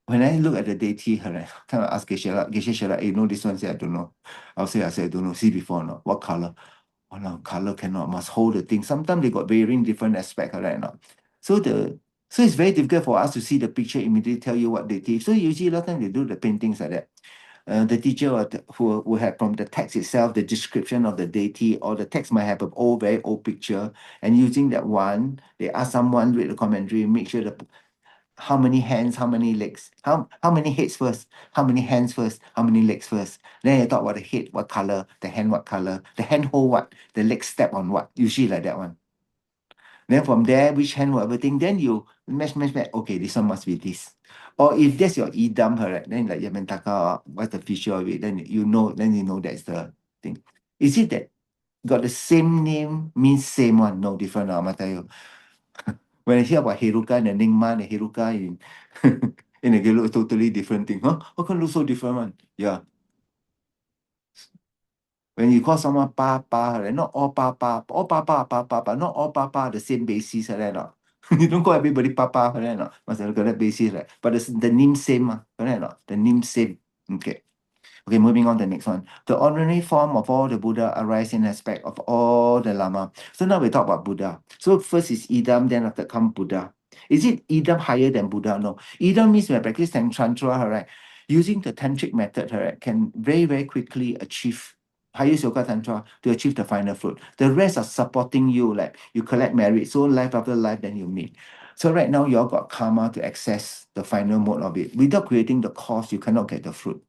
When I look at the deity, right, kind of ask Geshe, you know this one? Say, I don't know. I say, I don't know. See before or not? What color? Oh no, color cannot, must hold the thing. Sometimes they got varying different aspect, right? Now. So so it's very difficult for us to see the picture immediately tell you what deity. So usually a lot of time they do the paintings like that. The teacher who will have from the text itself, the description of the deity, or the text might have an old, very old picture. And using that one, they ask someone read the commentary, make sure the how many hands, how many legs, how many heads first, how many hands first, how many legs first. Then you talk about the head, what color, the hand, what color, the hand hold what, the leg step on what, usually like that one. Then from there, which hand will everything, then you match. Okay, this one must be this. Or if that's your idam, right? Then like Yamantaka, what's the feature of it? Then you know that's the thing. Is it that got the same name means same one? No, different. I'm tell you. When I hear about Heruka and Ningma and Heruka in a look totally different thing. Huh? How can look so different one? Yeah. When you call someone Papa, right? Not all Papa, all Papa, but not all Papa the same basis, right? Not? You don't call everybody Papa, right? Not? Must have got that basis, right? But the name same, right? Not? The name same. Okay. Okay, moving on to the next one. The ordinary form of all the Buddha arise in aspect of all the Lama. So now we talk about Buddha. So first is Idam, then after come Buddha. Is it Idam higher than Buddha? No. Idam means when I practice Tantra, right? Using the tantric method, right, can very, very quickly achieve highest yoga tantra to achieve the final fruit. The rest are supporting you, like you collect merit. So life after life, then you meet. So right now, you all got karma to access the final mode of it. Without creating the cause, you cannot get the fruit.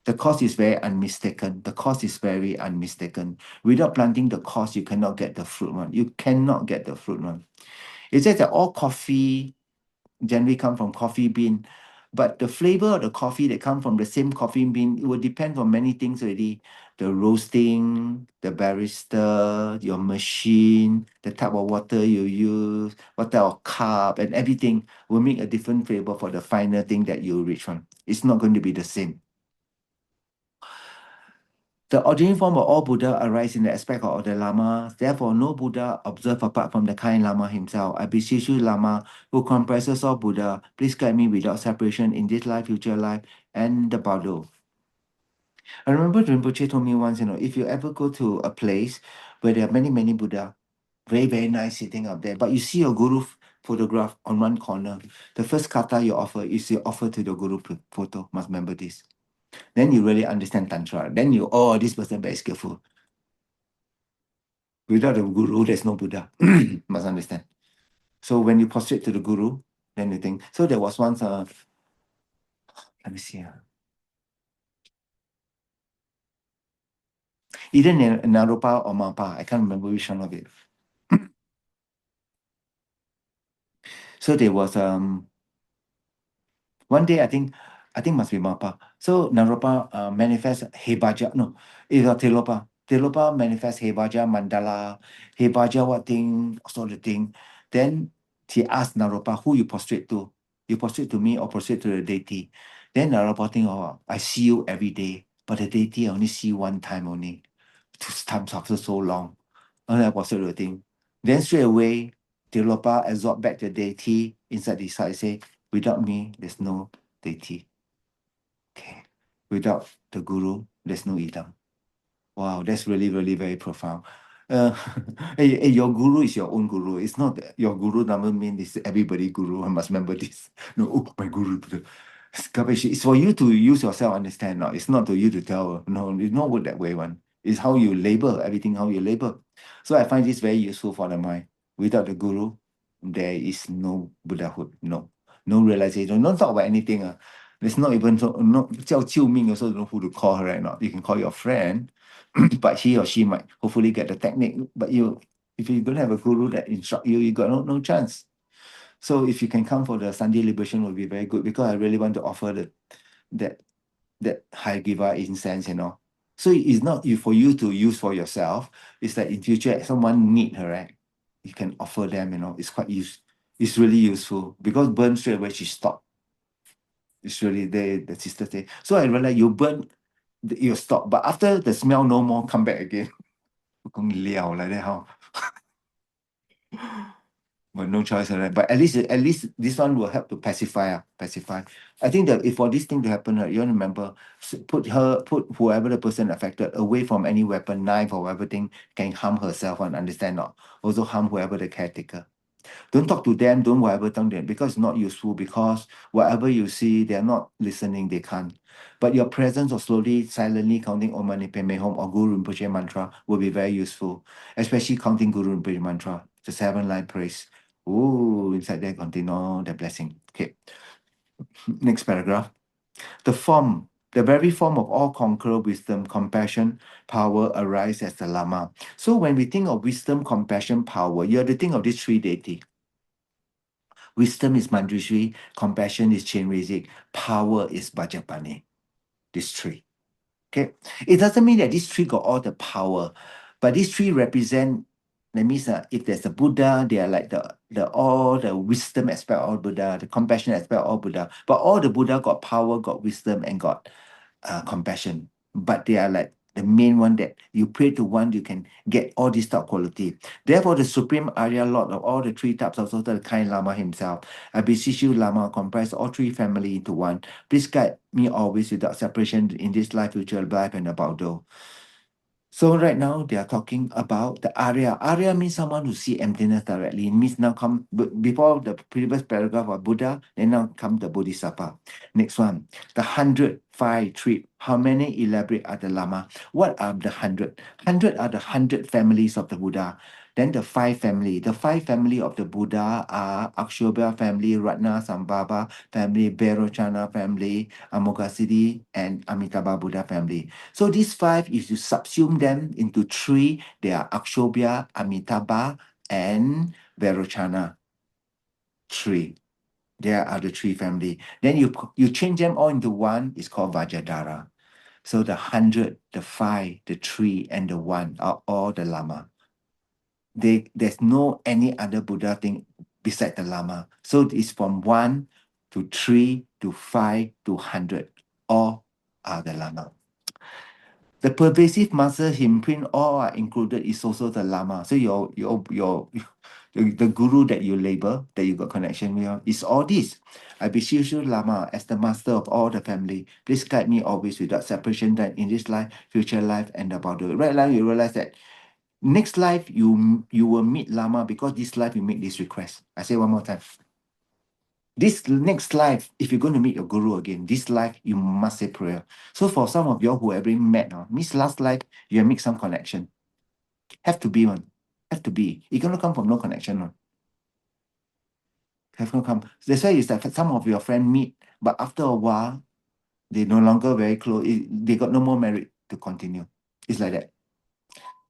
The cause is very unmistaken. The cause is very unmistaken. Without planting the cause, you cannot get the fruit one. You cannot get the fruit one. It says that all coffee generally come from coffee bean, but the flavor of the coffee that come from the same coffee bean, it will depend on many things already. The roasting, the barista, your machine, the type of water you use, what type of cup, and everything will make a different flavor for the final thing that you reach from. It's not going to be the same. The ordinary form of all Buddha arise in the aspect of the Lama. Therefore, no Buddha observed apart from the kind Lama himself. I beseech you, Lama, who comprises all Buddha, please guide me without separation in this life, future life, and the Bardo. I remember Rinpoche told me once, if you ever go to a place where there are many, many Buddha, very, very nice sitting up there, but you see your Guru photograph on one corner, the first kata you offer is you offer to the Guru photo. Must remember this. Then you really understand Tantra. Then this person very skillful. Without the guru, there's no Buddha. Must understand. So when you prostrate to the guru, then you think. So there was once let me see. Either Naropa or Mapa. I can't remember which one of it. So there was one day I think must be Mapa. So Naropa manifest Hebaja. No, it's not Telopa. Telopa manifest Hebaja Mandala. Hebaja what thing, sort of thing. Then he asked Naropa, who you prostrate to? You prostrate to me or prostrate to the deity? Then Naropa think, oh, I see you every day, but the deity I only see you one time only. Two times after so long. And I prostrate to the thing. Then straight away, Telopa absorbed back the deity inside his heart. Say, without me, there's no deity. Okay. Without the guru, there's no idam. Wow, that's really, really very profound. Uh, your guru is your own guru. It's not that your guru doesn't mean it's everybody guru. I must remember this. No, oh, my guru. It's for you to use yourself, understand. No? It's not to you to tell. No, it's not work that way, one. It's how you label everything, how you label. So I find this very useful for the mind. Without the guru, there is no Buddhahood. No realization. Don't talk about anything. There's not even so no 叫救命 also don't know who to call, right? Not you can call your friend, but he or she might hopefully get the technique. But if you don't have a guru that instruct you, you got no chance. So if you can come for the Sunday liberation, will be very good because I really want to offer that high giver incense, So it's not for you to use for yourself. It's that in future someone need her, right? You can offer them, It's quite it's really useful because burn straight away she stopped. It's really the sister say. So I realized you burn, you stop, but after the smell no more, come back again. 讲了 like that how? But no choice, right? But at least this one will help to pacify. I think that if for this thing to happen, right, you want to remember, put whoever the person affected away from any weapon, knife or whatever thing can harm herself and understand not. Also harm whoever the caretaker. Don't talk to them, don't whatever tell them because it's not useful because whatever you see, they're not listening, they can't. But your presence of slowly, silently counting Om Mani Padme Hum or Guru Rinpoche mantra will be very useful, especially counting Guru Rinpoche mantra, the 7-line praise. Oh, inside there continue the blessing. Okay, next paragraph. The very form of all conqueror wisdom, compassion, power arise as the Lama. So when we think of wisdom, compassion, power, you have to think of these three deities. Wisdom is Manjushri, compassion is Chenrezig, power is Bajapane. These three. Okay. It doesn't mean that these three got all the power, but these three represent, that means if there's a Buddha, they are like the all the wisdom aspect of Buddha, the compassion aspect of Buddha. But all the Buddha got power, got wisdom, and got compassion. But they are like the main one that you pray to one, you can get all this top quality. Therefore, the Supreme Arya Lord of all the three types, also the kind Lama himself, I beseech you, Lama, comprise all three family into one. Please guide me always without separation in this life, future life, and about though. So right now they are talking about the Arya. Arya means someone who see emptiness directly. It means now come before the previous paragraph of Buddha, then now come the Bodhisattva. Next one, the 105 trip. How many elaborate are the Lama? What are the 100? 100 are the 100 families of the Buddha. Then the five family. The five family of the Buddha are Akshobhya family, Ratna Sambhava family, Berochana family, Amoghasiddhi, and Amitabha Buddha family. So these five, if you subsume them into three, they are Akshobhya, Amitabha, and Verochana. Three. There are the three family. Then you change them all into one, it's called Vajradhara. So the 100, the 5, the 3, and the 1 are all the Lama. There's no any other Buddha thing beside the Lama. So it's from 1 to 3 to 5 to 100. All are the Lama. The pervasive master imprint, all are included, is also the Lama. So the guru that you label, that you got connection with, is all this. I beseech you, Lama, as the master of all the family, please guide me always without separation, that in this life, future life, and about the right life, you realize that next life you will meet Lama because this life you make this request. I say one more time. This next life, if you're going to meet your guru again, this life, you must say prayer. So for some of you who have been met, means last life, you have made some connection. Have to be one. Have to be. It's going to come from no connection. No. Have to come. That's why it's that some of your friends meet, but after a while, they no longer very close. They got no more merit to continue. It's like that.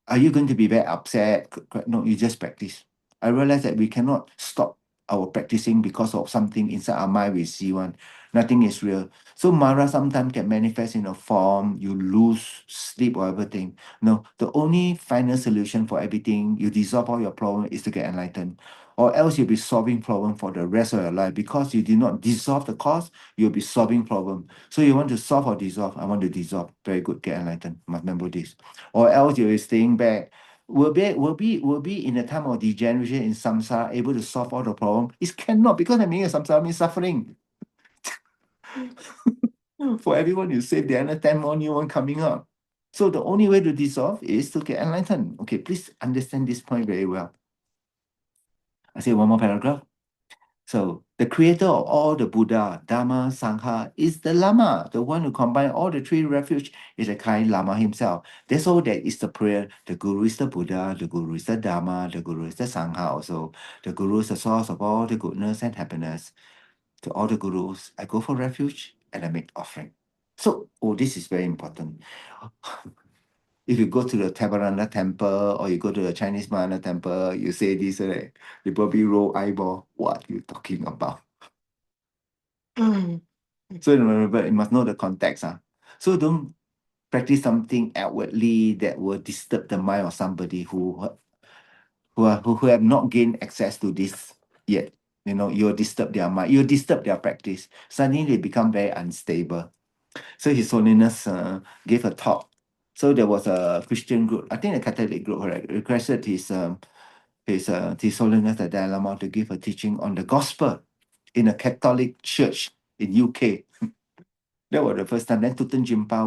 Are you going to be very upset? No, you just practice. I realize that we cannot stop our practicing because of something inside our mind we see one. Nothing is real. So Mara sometimes can manifest in a form, you lose sleep or everything. No, the only final solution for everything, you dissolve all your problem is to get enlightened. Or else you'll be solving problem for the rest of your life because you did not dissolve the cause, you'll be solving problem. So you want to solve or dissolve? I want to dissolve. Very good, get enlightened. Must remember this. Or else you'll be staying back. Will be in a time of degeneration in samsara able to solve all the problem? It cannot, because the meaning of samsara means suffering. For everyone you save, there are 10 more new one coming up. So the only way to dissolve is to get enlightened. Okay, please understand this point very well. I say one more paragraph. So the creator of all the Buddha, Dharma, Sangha is the Lama, the one who combined all the three refuge is the kind Lama himself. That's all that is the prayer. The Guru is the Buddha, the Guru is the Dharma, the Guru is the Sangha also. The Guru is the source of all the goodness and happiness. To all the Gurus, I go for refuge and I make offering. So, this is very important. If you go to the Tabarana temple or you go to the Chinese Mahana temple, you say this, right? They probably roll eyeball. What are you talking about? So remember, you must know the context. So don't practice something outwardly that will disturb the mind of somebody who have not gained access to this yet. You'll disturb their mind, you'll disturb their practice. Suddenly they become very unstable. So His Holiness gave a talk. So there was a Christian group, I think a Catholic group, right, requested His Holiness the Dalai Lama to give a teaching on the gospel in a Catholic church in UK. That was the first time. Then Tutan Jimpa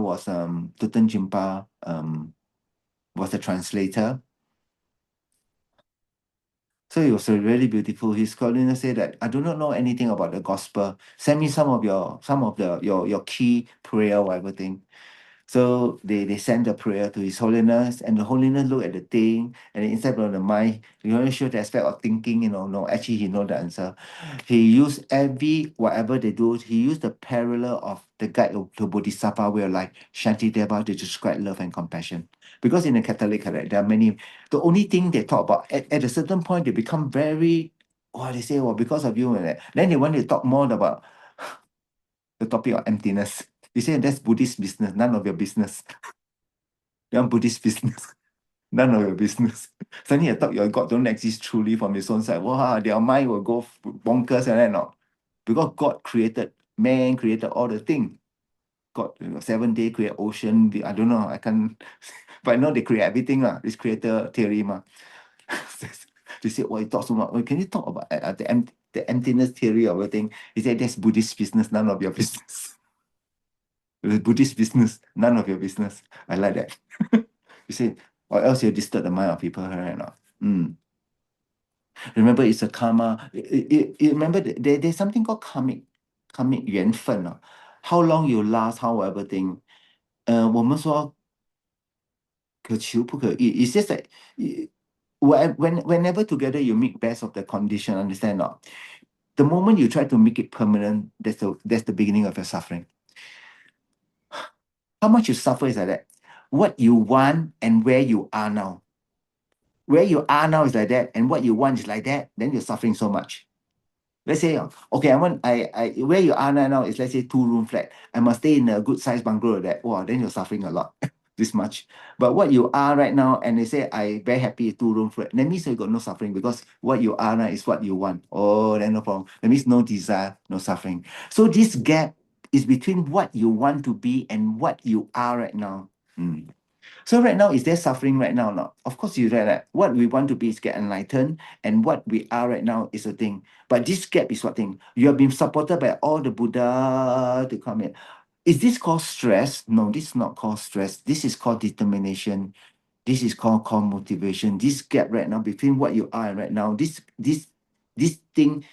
was the translator. So it was really beautiful. His Holiness said that I do not know anything about the gospel. Send me some of your key prayer or everything. So they send the prayer to His Holiness, and the Holiness look at the thing, and then inside of the mind, he only show the aspect of thinking, no, actually he know the answer. He used whatever they do, he used the parallel of the guide to Bodhisattva way of life, Shantideva, to describe love and compassion. Because in the Catholic, correct, there are many, the only thing they talk about, at a certain point, they become very, they say, because of you, and that. Then they want to talk more about the topic of emptiness. You say that's Buddhist business, none of your business. You're Buddhist business, none of your business. Suddenly I thought your God don't exist truly from his own side. Wow, their mind will go bonkers and then not. Because God created, man created all the things. God, 7 day create ocean. I don't know, I can't, but I know they create everything. This creator theory. They said, you talk so much. Can you talk about the emptiness theory of everything? He said, that's Buddhist business, none of your business. Buddhist business, none of your business. I like that. You see, or else you disturb the mind of people, right? Now. Remember, it's a karma. Remember, there's something called karmic 缘分 How long you last, how everything. 我们说可求不可以. It's just that whenever together you make best of the condition, understand not? The moment you try to make it permanent, that's the beginning of your suffering. How much you suffer is like that. What you want and where you are now. Where you are now is like that, and what you want is like that, then you're suffering so much. Let's say, okay, where you are now is, let's say, 2-room flat. I must stay in a good size bungalow. Then you're suffering a lot, this much. But what you are right now, and they say, I very happy 2-room flat. That means you got no suffering because what you are now is what you want. Then no problem. That means no desire, no suffering. So this gap is between what you want to be and what you are right now. So right now, is there suffering right now or not? Of course, you're right. Right? What we want to be is get enlightened, and what we are right now is a thing. But this gap is what thing? You have been supported by all the Buddha to come in. Is this called stress? No, this is not called stress. This is called determination. This is called motivation. This gap right now between what you are right now, this thing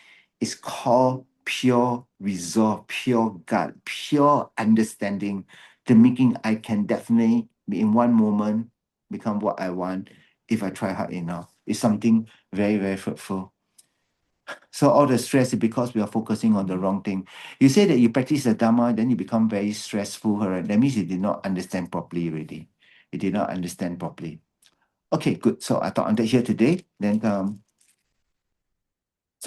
is called pure resolve, pure gut, pure understanding. The making I can definitely in one moment become what I want if I try hard enough. It's something very, very fruitful. So all the stress is because we are focusing on the wrong thing. You say that you practice the Dharma, then you become very stressful, right? That means you did not understand properly already. You did not understand properly. Okay, good. So I thought on that here today. Then so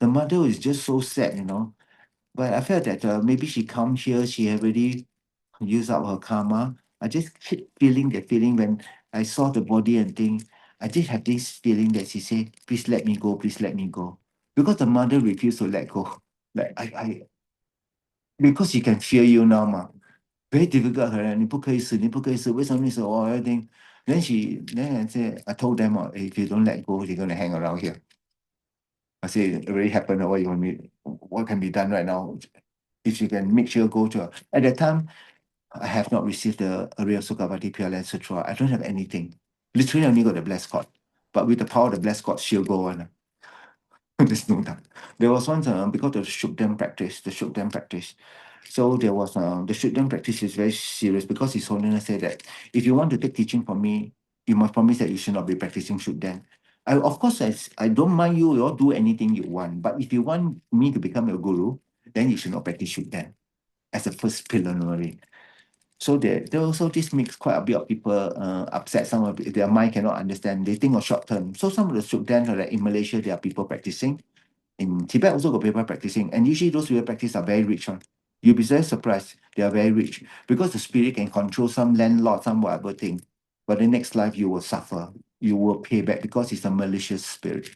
The mother is just so sad, you know. But I felt that maybe she come here, she already used up her karma. I just keep feeling that feeling when I saw the body and think, I just have this feeling that she said, please let me go, please let me go. Because the mother refused to let go. Like because she can feel you now, ma. Very difficult, her. 你不可以死，你不可以死，为什么你死? Oh, everything. Then I told them, oh, if you don't let go, you're gonna hang around here. I say, it already happened. What you want me? What can be done right now? If you can make sure go to at that time, I have not received the Arya Sukhavati PLN Sutra. I don't have anything. Literally, I only got the blessed cord. But with the power of the blessed cord, she'll go on. There's no doubt. There was once because of the Shukden practice, So there was the Shukden practice is very serious because His Holiness said that if you want to take teaching from me, you must promise that you should not be practicing Shukden. Of course, I don't mind you all do anything you want, but if you want me to become your guru, then you should not practice Shukden as a first preliminary. So there also this makes quite a bit of people upset. Some of their mind cannot understand. They think of short term. So some of the Shukden, like in Malaysia, there are people practicing. In Tibet also got people practicing, and usually those people practice are very rich one. You'll be very surprised. They are very rich because the spirit can control some landlord, some whatever thing. But the next life you will suffer. You will pay back because it's a malicious spirit.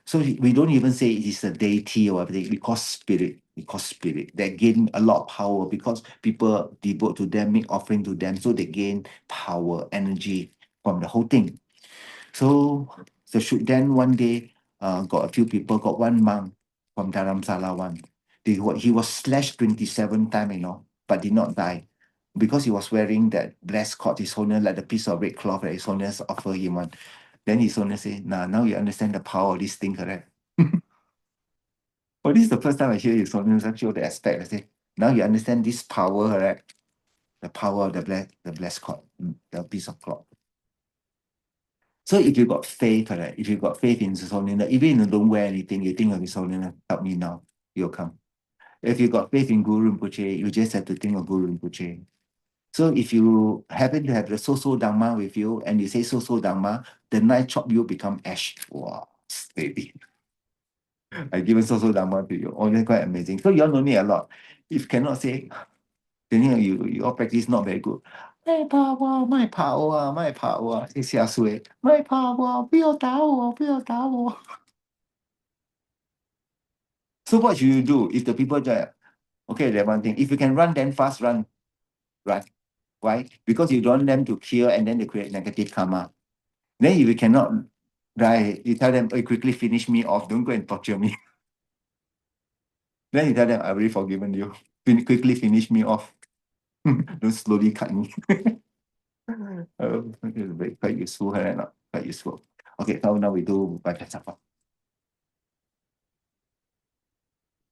So we don't even say it is a deity or everything. We call spirit. We call spirit. They gain a lot of power because people devote to them, make offering to them, so they gain power, energy from the whole thing. So the then one day got a few people, got one monk from Dharamsala one. He was slashed 27 times, you know, but did not die. Because he was wearing that blessed cord, His Holiness, like the piece of red cloth that His Holiness offered him one. Then His Holiness said, nah, now you understand the power of this thing, correct? Well, this is the first time I hear His Holiness show the aspect. I say, now you understand this power, correct? The power of the blessed cord, the piece of cloth. So if you got faith, correct? If you got faith in His Holiness, even if you don't wear anything, you think of His Holiness, help me now, you'll come. If you got faith in Guru Rinpoche, you just have to think of Guru Rinpoche. So if you happen to have the so-so Dhamma with you and you say so-so Dhamma, the night chop you become ash. Wow, steady. I given so-so Dhamma to you. Oh, that's quite amazing. So you all know me a lot. If cannot say, then you all practice not very good. My power, my power, my power. 下水 my power, 不要打我，不要打我. So what should you do if the people just, okay, that one thing. If you can run then fast, run. Right? Why? Because you don't want them to kill and then they create negative karma. Then if you cannot, right, you tell them, hey, quickly finish me off. Don't go and torture me. Then you tell them, I already forgiven you. Quickly finish me off. Don't slowly cut me. Quite useful, right? Not quite useful. Okay, so now we do Vajrasattva.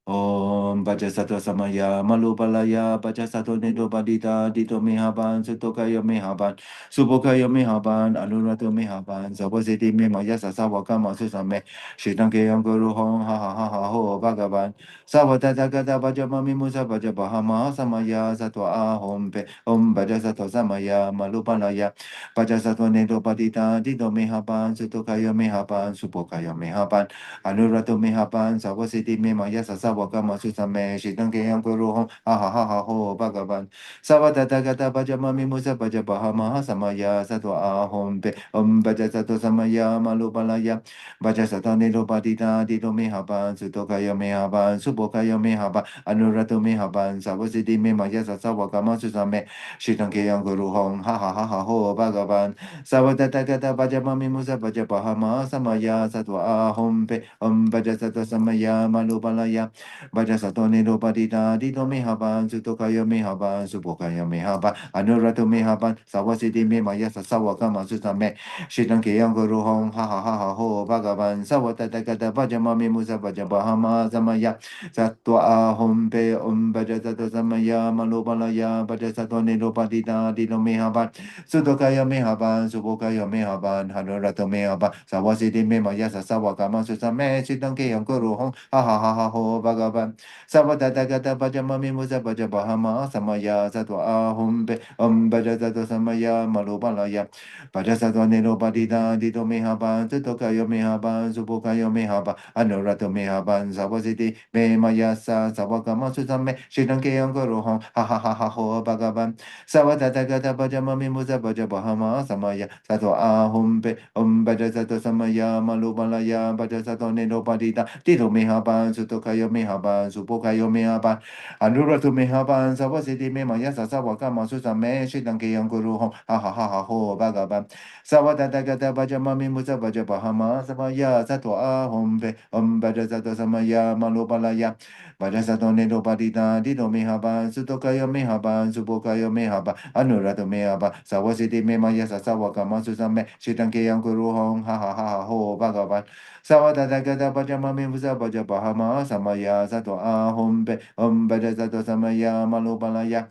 Om Bhajasattva Samaya Malupalaya Bhajasattva Nido Badita Dito Mehaban Sutokaya Mehaban Subokaya Mehaban Anurato Mehaban Zawasiti Memaya Sasawakama Susame Shitankayam Guru Hong Ha Ha Ha Ha Ho Bhagavan Savatata Gata Bhajama Mimusa Bhajabahama Samaya Satwa Ahom Pe Om Bhajasattva Samaya Malupalaya Bhajasattva Nido Badita Dito Mehaban Sutokaya Mehaban Subokaya Mehaban Anurato Mehaban Zawasiti Memaya Sasawakama Wakama Susame, Shitanke Guru Hong, Ha Ha Ha Ha Ho, Bhagavan, Savadata Gata Bajama Mimusa Bajabahama Samaya Satwa Ahom Be, Bajasato Samaya Malubalaya, Bajasata Nido Badita, Dido Mehaban, Sutokaya Mehaban, Subokaya Mehaban, Anurato Mehaban, Savasiti Memaya Sasawakama Susame, Shitanke Guru Hong, Ha Ha Ha Ha Ho, Bhagavan, Savadata Gata Bajama Mimusa Bajabahama Samaya Satwa Ahom Be, Bajasata Samaya Malubalaya, Bajasato Nido Padita, Dito Mehaban, Sutokaya Mehaban, Subokaya Mehaban, Anurato Mehaban, Sawasiti Memaya Sawakama Susame, Shitanke Guru Hong, Ha Ha Ha Ha Ho, Bhagavan, Sawatata Gata Bajama Mimusa Bajabahama Samaya, Satwa Hompe, Bajasato Samaya, Malubalaya, Bajasato Nido Padita, Dito Mehaban, Sutokaya Mehaban, Subokaya Mehaban, Anurato Mehaban, Sawasiti Memaya Sawakama Susame, Shitanke Guru Hong, Ha Ha Ha Ha Ho, Bhagavan. Savatata Pajamami Musa Pajabahama Samaya Satwa Ahumbe Bajasato Samaya Malubalaya Pajasato Nero Padida Dito Mehaban Tutokayo Mehaban Subukayo Mehaba Anurato Mehaban Savasiti Me Mayasa Savakama Susame Shidanke Angorohon Ha ha ha ha ho Bagaban Savatata Pajamami Musa Pajabahama Samaya Satwa Ahumbe Bajasato Samaya Malubalaya Pajasato Nero Padida Dito Mehaban Sutokayo Mehaban Subukayo Mehaban Anuratu Mehaban Savasiti Me Mayasa Savakama Susame Shidanke Angorohon Ha ha ha ha ho Bagaban Sawadadagada Bajamami Musa Bajabahama Samaya Satwa Hombe Bajasato Samaya Malubalaya Bajasato Nendo Badida Dido Mehaba Sutokayo Mehaba Subokayo Mehaba Anurato Mehaba Sawasiti Memaya Sawakama Susame Shitanke Yankuru Hong Ha ha ha ha ho Bhagavan Sawadadagada Bajamami Musa Bajabahama Samaya Satwa Hombe Bajasato Samaya Malubalaya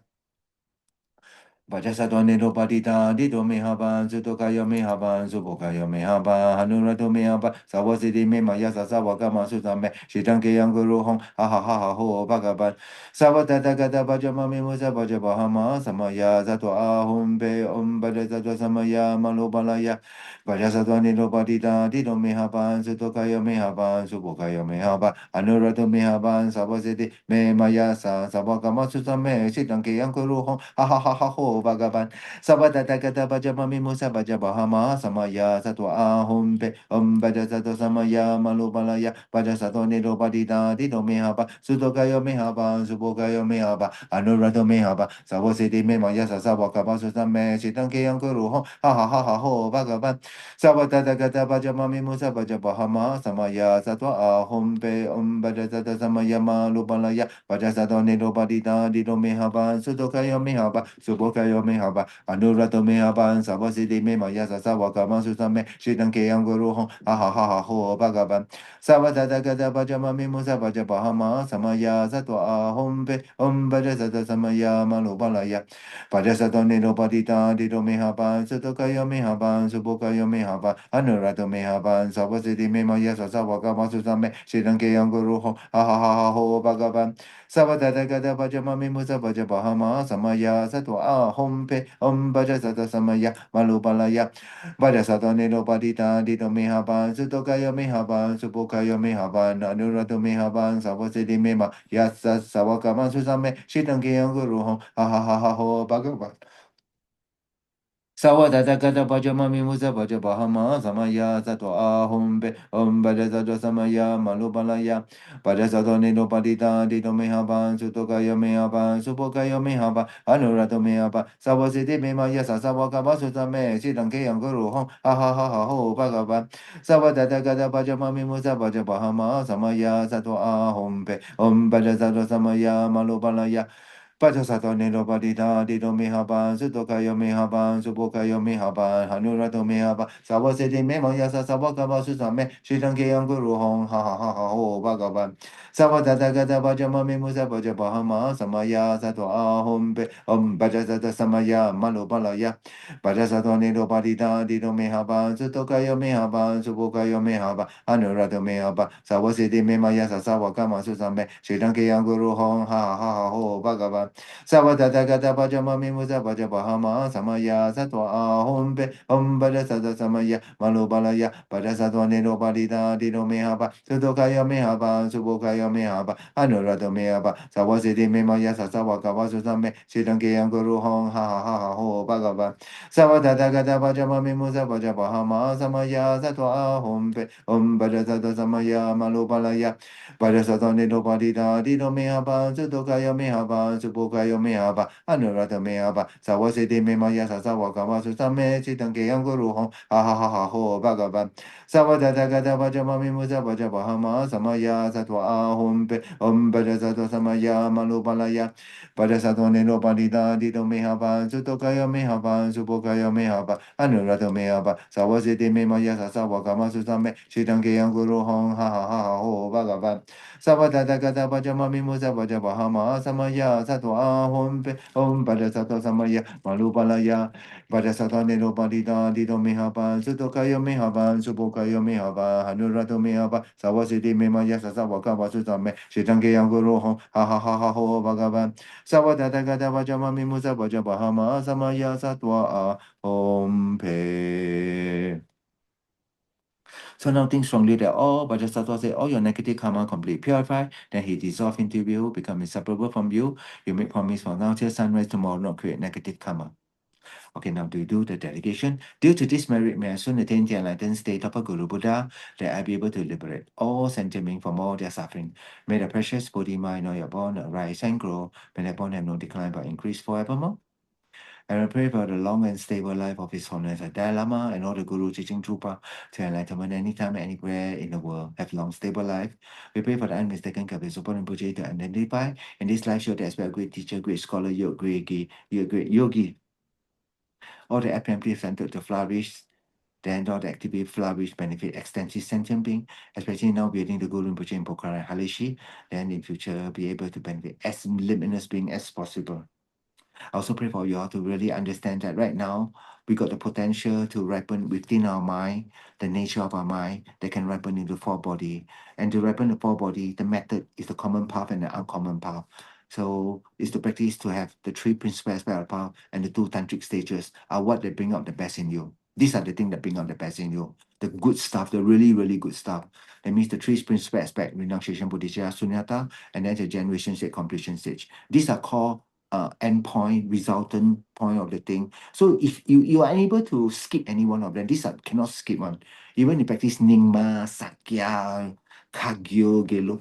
Bajasa doni do padita di do me haba zuto kayo me haba zubo kayo me haba hanura do me haba sawasi di me maya sa sawa kama susame shitanke yang guru hong ha ha ha ha ho bagaban sawata gada bajama me musa bajaba hama samaya zato ahum be bajasa do samaya malubalaya Bajasa doni do padita di do me haba zuto kayo me haba zubo kayo me haba hanura do me haba sawasi di me maya sa sawa kama susame shitanke yang guru hong ha ha ha ha ho Bhagavan Sabadata Gata Bajamami Musa Bajabahama Samaya Satwa Ahumpe Bajasato Samaya Malubalaya Bajasato Nido Badida Dido Mehaba Sudokayo Mehaba Subokayo Mehaba Anurato Mehaba Sawasiti Memaya Sasawaka Susame Shitanke Yankuruho Ha ha ha ha ho Bhagavan Sabadata Gata Bajamami Musa Bajabahama Samaya Satwa Ahumpe Bajasato Samaya Malubalaya Bajasato Nido Badida Dido Mehaba Sudokayo Mehaba Subokayo Mehaba, Anurato Mehaban, Sabasidi Memaya Sawakama Susame, Shitanke Anguru Hong, Ha ha ha ha ho Bagaban, Sabata Gada Bajama Mimusa Bajabahama, Samaya Satwa Hombe, Bajasata Samaya Malubalaya, Bajasato Nido Padita, Dido Mehaban, Sutokayo Mehaban, Subokayo Mehaba, Anurato Mehaban, Sabasidi Memaya Sawakama Susame, Shitanke Anguru Hong, Ha ha ha ha ho Bagaban, Sabada gada bajama mimusa bajabahama samaya satwa ahompe bajasata samaya malubalaya bajasata nido padita dito mehaban sutokayo mehaban supokayo mehaban anurato mehaban sabasidi mema yasa sawakama susame shitanki anguruhom ha ha ha ha ho bhagavan Sawadata kata pajama mimusa pajabahama samaya sato ahumbe bajasato samaya malubalaya bajasato nido padita dito mehaban sutokaya mehaban supokaya mehaban anurato mehaban sawasiti memaya sasawaka basutame sitanke yang guruhong ha ha ha ha ho bhagavan Sawadata kata pajama mimusa pajabahama samaya sato ahumbe bajasato samaya malubalaya Pajasato nido padita dido mehaban sutokayo mehaban subokayo mehaban hanurato mehaba sawasiti memo yasa sawakaba susame shitanke anguru hong ha ha ha ha ho bhagavan sawadata gata pajama memusa pajabahama samaya sato ahombe pajasata samaya malubalaya pajasato nido padita dido mehaban sutokayo mehaban subokayo mehaba hanurato mehaba sawasiti memo yasa sawakama susame shitanke anguru hong ha ha ha ho bhagavan Sawadata gata pajama mimusa pajabahama samaya satwa ahombe bajasata samaya malubalaya bajasatwa nido padita dido mehaba sudokaya mehaba subokaya mehaba anurato mehaba sawasiti memaya sasawaka vasusame shitanke anguru hong ha ha ha ha ho bhagavan Sawadata gata pajama mimusa pajabahama samaya satwa ahombe bajasata samaya malubalaya Pajasato nido padita dido mehaba sudokaya mehaba subokayo mehaba anurata mehaba sawasiti memaya sasawaka susame chitanke anguru hong ha ha ha ha ho bhagavan sawadata gata pajama mimusa pajabahama samaya satwa ahompe pajasato samaya malubalaya pajasato nido padita dido mehaba sudokaya mehaba subokayo mehaba anurata mehaba sawasiti memaya sasawaka susame chitanke anguru hong ha ha ha ha ho bhagavan Sawadata gata pajama mimusa pajabahama samaya sato Satwa Hom Pe Om Pada Sato Samaya Malu Balaya Pada Sato Nero Padita Dito Mehaba Sutokayo Mehaba Subokayo Mehaba Hanurato Mehaba Sawasiti Memaya Sasawaka Vasutame Shitange Yanguru Hom Ha Ha Ha Ha Ho Bhagavan Sawadata Gata Vajama Mimusa Vajabahama Samaya Satwa Om Pe. So now think strongly that all Vajrasattva say all your negative karma complete purified, then he dissolve into you, become inseparable from you. You make promise from now till sunrise tomorrow not create negative karma. Okay, now do you do the delegation? Due to this merit, may I soon attain the enlightened state of a Guru Buddha, that I be able to liberate all sentient beings from all their suffering. May the precious Bodhi mind of your born arise and grow. May their born have no decline but increase forevermore. And I pray for the long and stable life of His Holiness the Dalai Lama and all the Guru teaching Trupa to enlightenment anytime, anywhere in the world. Have long, stable life. We pray for the unmistaken Kapisapa and Puji to identify in this life show that as well great teacher, great scholar, great yogi, all the FMT centered to flourish. Then all the activity flourish, benefit extensive sentient being, especially now building the Guru Puji in Pokhara and Halishi, then in future be able to benefit as limitless being as possible. I also pray for you all to really understand that right now we got the potential to ripen within our mind, the nature of our mind that can ripen into four body. And to ripen the four body, the method is the common path and the uncommon path. So it's the practice to have the three principal aspects of path and the two tantric stages are what they bring out the best in you. These are the things that bring out the best in you. The good stuff, the really, really good stuff. That means the three principal aspects, renunciation, bodhicitta, sunyata, and then the generation stage, completion stage. These are called endpoint, resultant point of the thing. So if you are unable to skip any one of them, these are cannot skip one. Even you practice Nyingma, Sakya, Kagyo, Gelo,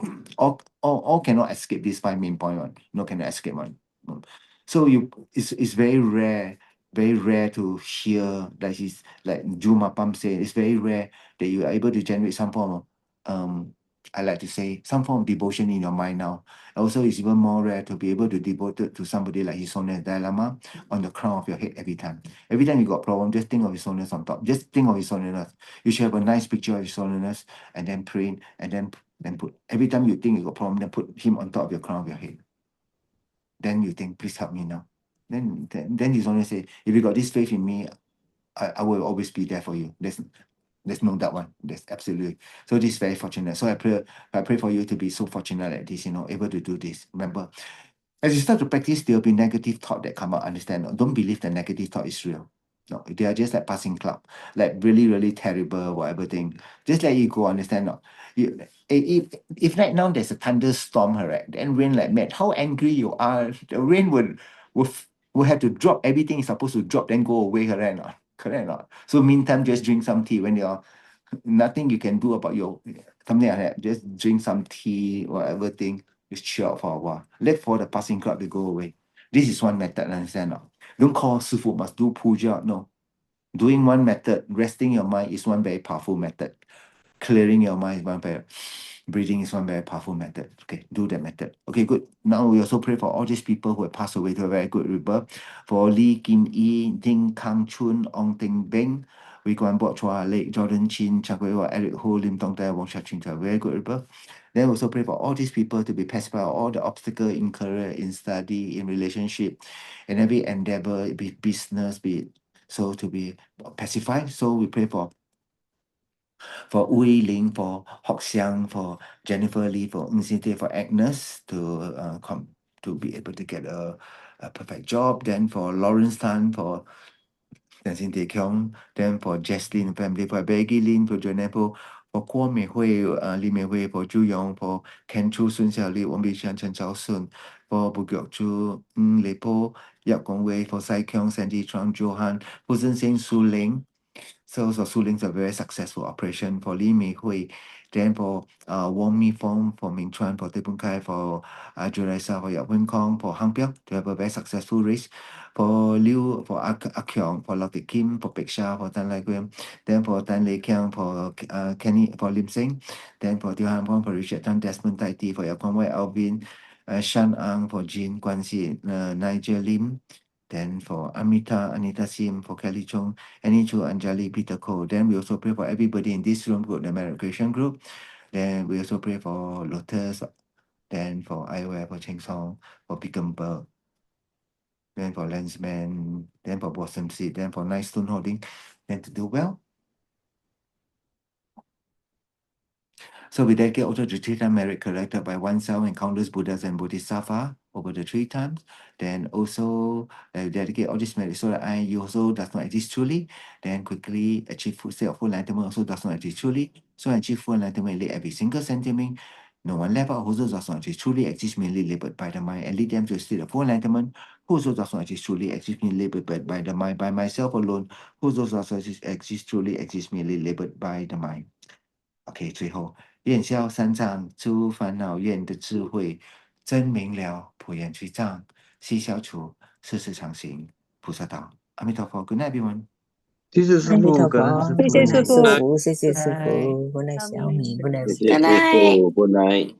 all cannot escape this five main point one. No cannot escape one. So it's very rare to hear that is like Juma Pam said, it's very rare that you are able to generate some form of I like to say some form of devotion in your mind now. Also, it's even more rare to be able to devote it to somebody like His Holiness Dalai Lama on the crown of your head every time. Every time you got problem, just think of His Holiness on top. Just think of His Holiness. You should have a nice picture of His Holiness and then pray and then put every time you think you got problem, then put him on top of your crown of your head. Then you think, please help me now. Then His Holiness say, if you got this faith in me, I will always be there for you. There's no doubt one. There's absolutely. So this is very fortunate. So I pray for you to be so fortunate like this, able to do this. Remember, as you start to practice, there'll be negative thought that come out. Understand? Don't believe that negative thought is real. No, they are just like passing cloud, like really, really terrible, whatever thing. Just let it go, understand? No? If right now there's a thunderstorm, right, then rain like mad, how angry you are, the rain will have to drop everything is supposed to drop, then go away, correct or not? Correct or not? So meantime, just drink some tea when you're nothing you can do about your something like that. Just drink some tea, whatever thing, just chill out for a while. Let for the passing cloud to go away. This is one method, understand? No? Don't call Sifu must do puja. No. Doing one method, resting your mind is one very powerful method. Clearing your mind is one very breathing is one very powerful method. Okay, do that method. Okay, good. Now we also pray for all these people who have passed away to a very good rebirth. For Lee Kim Yi, Ding Kang Chun, Ong Ting Beng, Wee Guan Bok Chua, Lake Jordan Chin, Chak Wei Wa, Eric Ho, Lim Tong Tai, Wong Sha Chin to a very good rebirth. Then also pray for all these people to be pacified, all the obstacle in career, in study, in relationship, in every endeavor, be it business, be it so to be pacified. So we pray for Wu Ling, for Hock Xiang, for Jennifer Lee, for Ng Sin Tei, for Agnes to be able to get a perfect job. Then for Lawrence Tan, for Ng Sin Tei Kiong, then for Jesslyn family, for Peggy Lin, for Joanne Po, for Guo Mei Hui, Li Mei Hui, for Zhu Yong, for Ken Chu, Sun Xiaoli, Wang Bishan, Chen Chao Sun, for Bu Gyok Chu, Ng Lei Po, Yap Gong Wei, for Sai Kiong, Sandy Chuang, Johan, Fu Zhen Sing, Su Ling. So Su Ling's a very successful operation for Li Mei Hui. Then for Wong Mi Fong, for Ming Chuan, for Tei Pung Kai, for Juresa, for Yap Wen Kong, for Hang Piao to have a very successful race. For Liu, for Kyong, for Lau Te Kim, for Pek Sha, for Tan Lai Guem. Then for Tan Lei Kiang, for Kenny, for Lim Seng. Then for Teo Han Pong, for Richard Tan, Desmond Tai Ti, for Yap Kong Wai, Alvin, Shan Ang, for Jin Guan Si, Nigel Lim. Then for Anita Sim, for Kelly Chong, Annie Chu, Anjali, Peter Ko. Then we also pray for everybody in this room group, the Merit Creation group. Then we also pray for Lotus, then for IOF, for Cheng Song, for Pickenberg, then for lensman, then for bottom seat, then for nice stone holding, then to do well. So we dedicate also the 3 time merit collected by oneself and countless Buddhas and Bodhisattvas over the 3 times. Then also dedicate all this merit so that you also does not exist truly. Then quickly achieve full state of full enlightenment also does not exist truly. So achieve full enlightenment lead every single sentiment. No one left out also does not exist truly, exist merely labeled by the mind, and lead them to a state of full enlightenment. Who also does not exist truly, exist merely labeled by the mind, by myself alone. Who also does not exist truly, exist merely labeled by the mind. OK， 最后愿消三障诸烦恼愿的智慧，真明了普贤去障，悉消除世事常行菩萨道。阿弥陀佛 ，Good night everyone。谢谢师父，感恩师父，谢谢师父，谢谢师傅，good night小米，good night。谢谢师父，good night。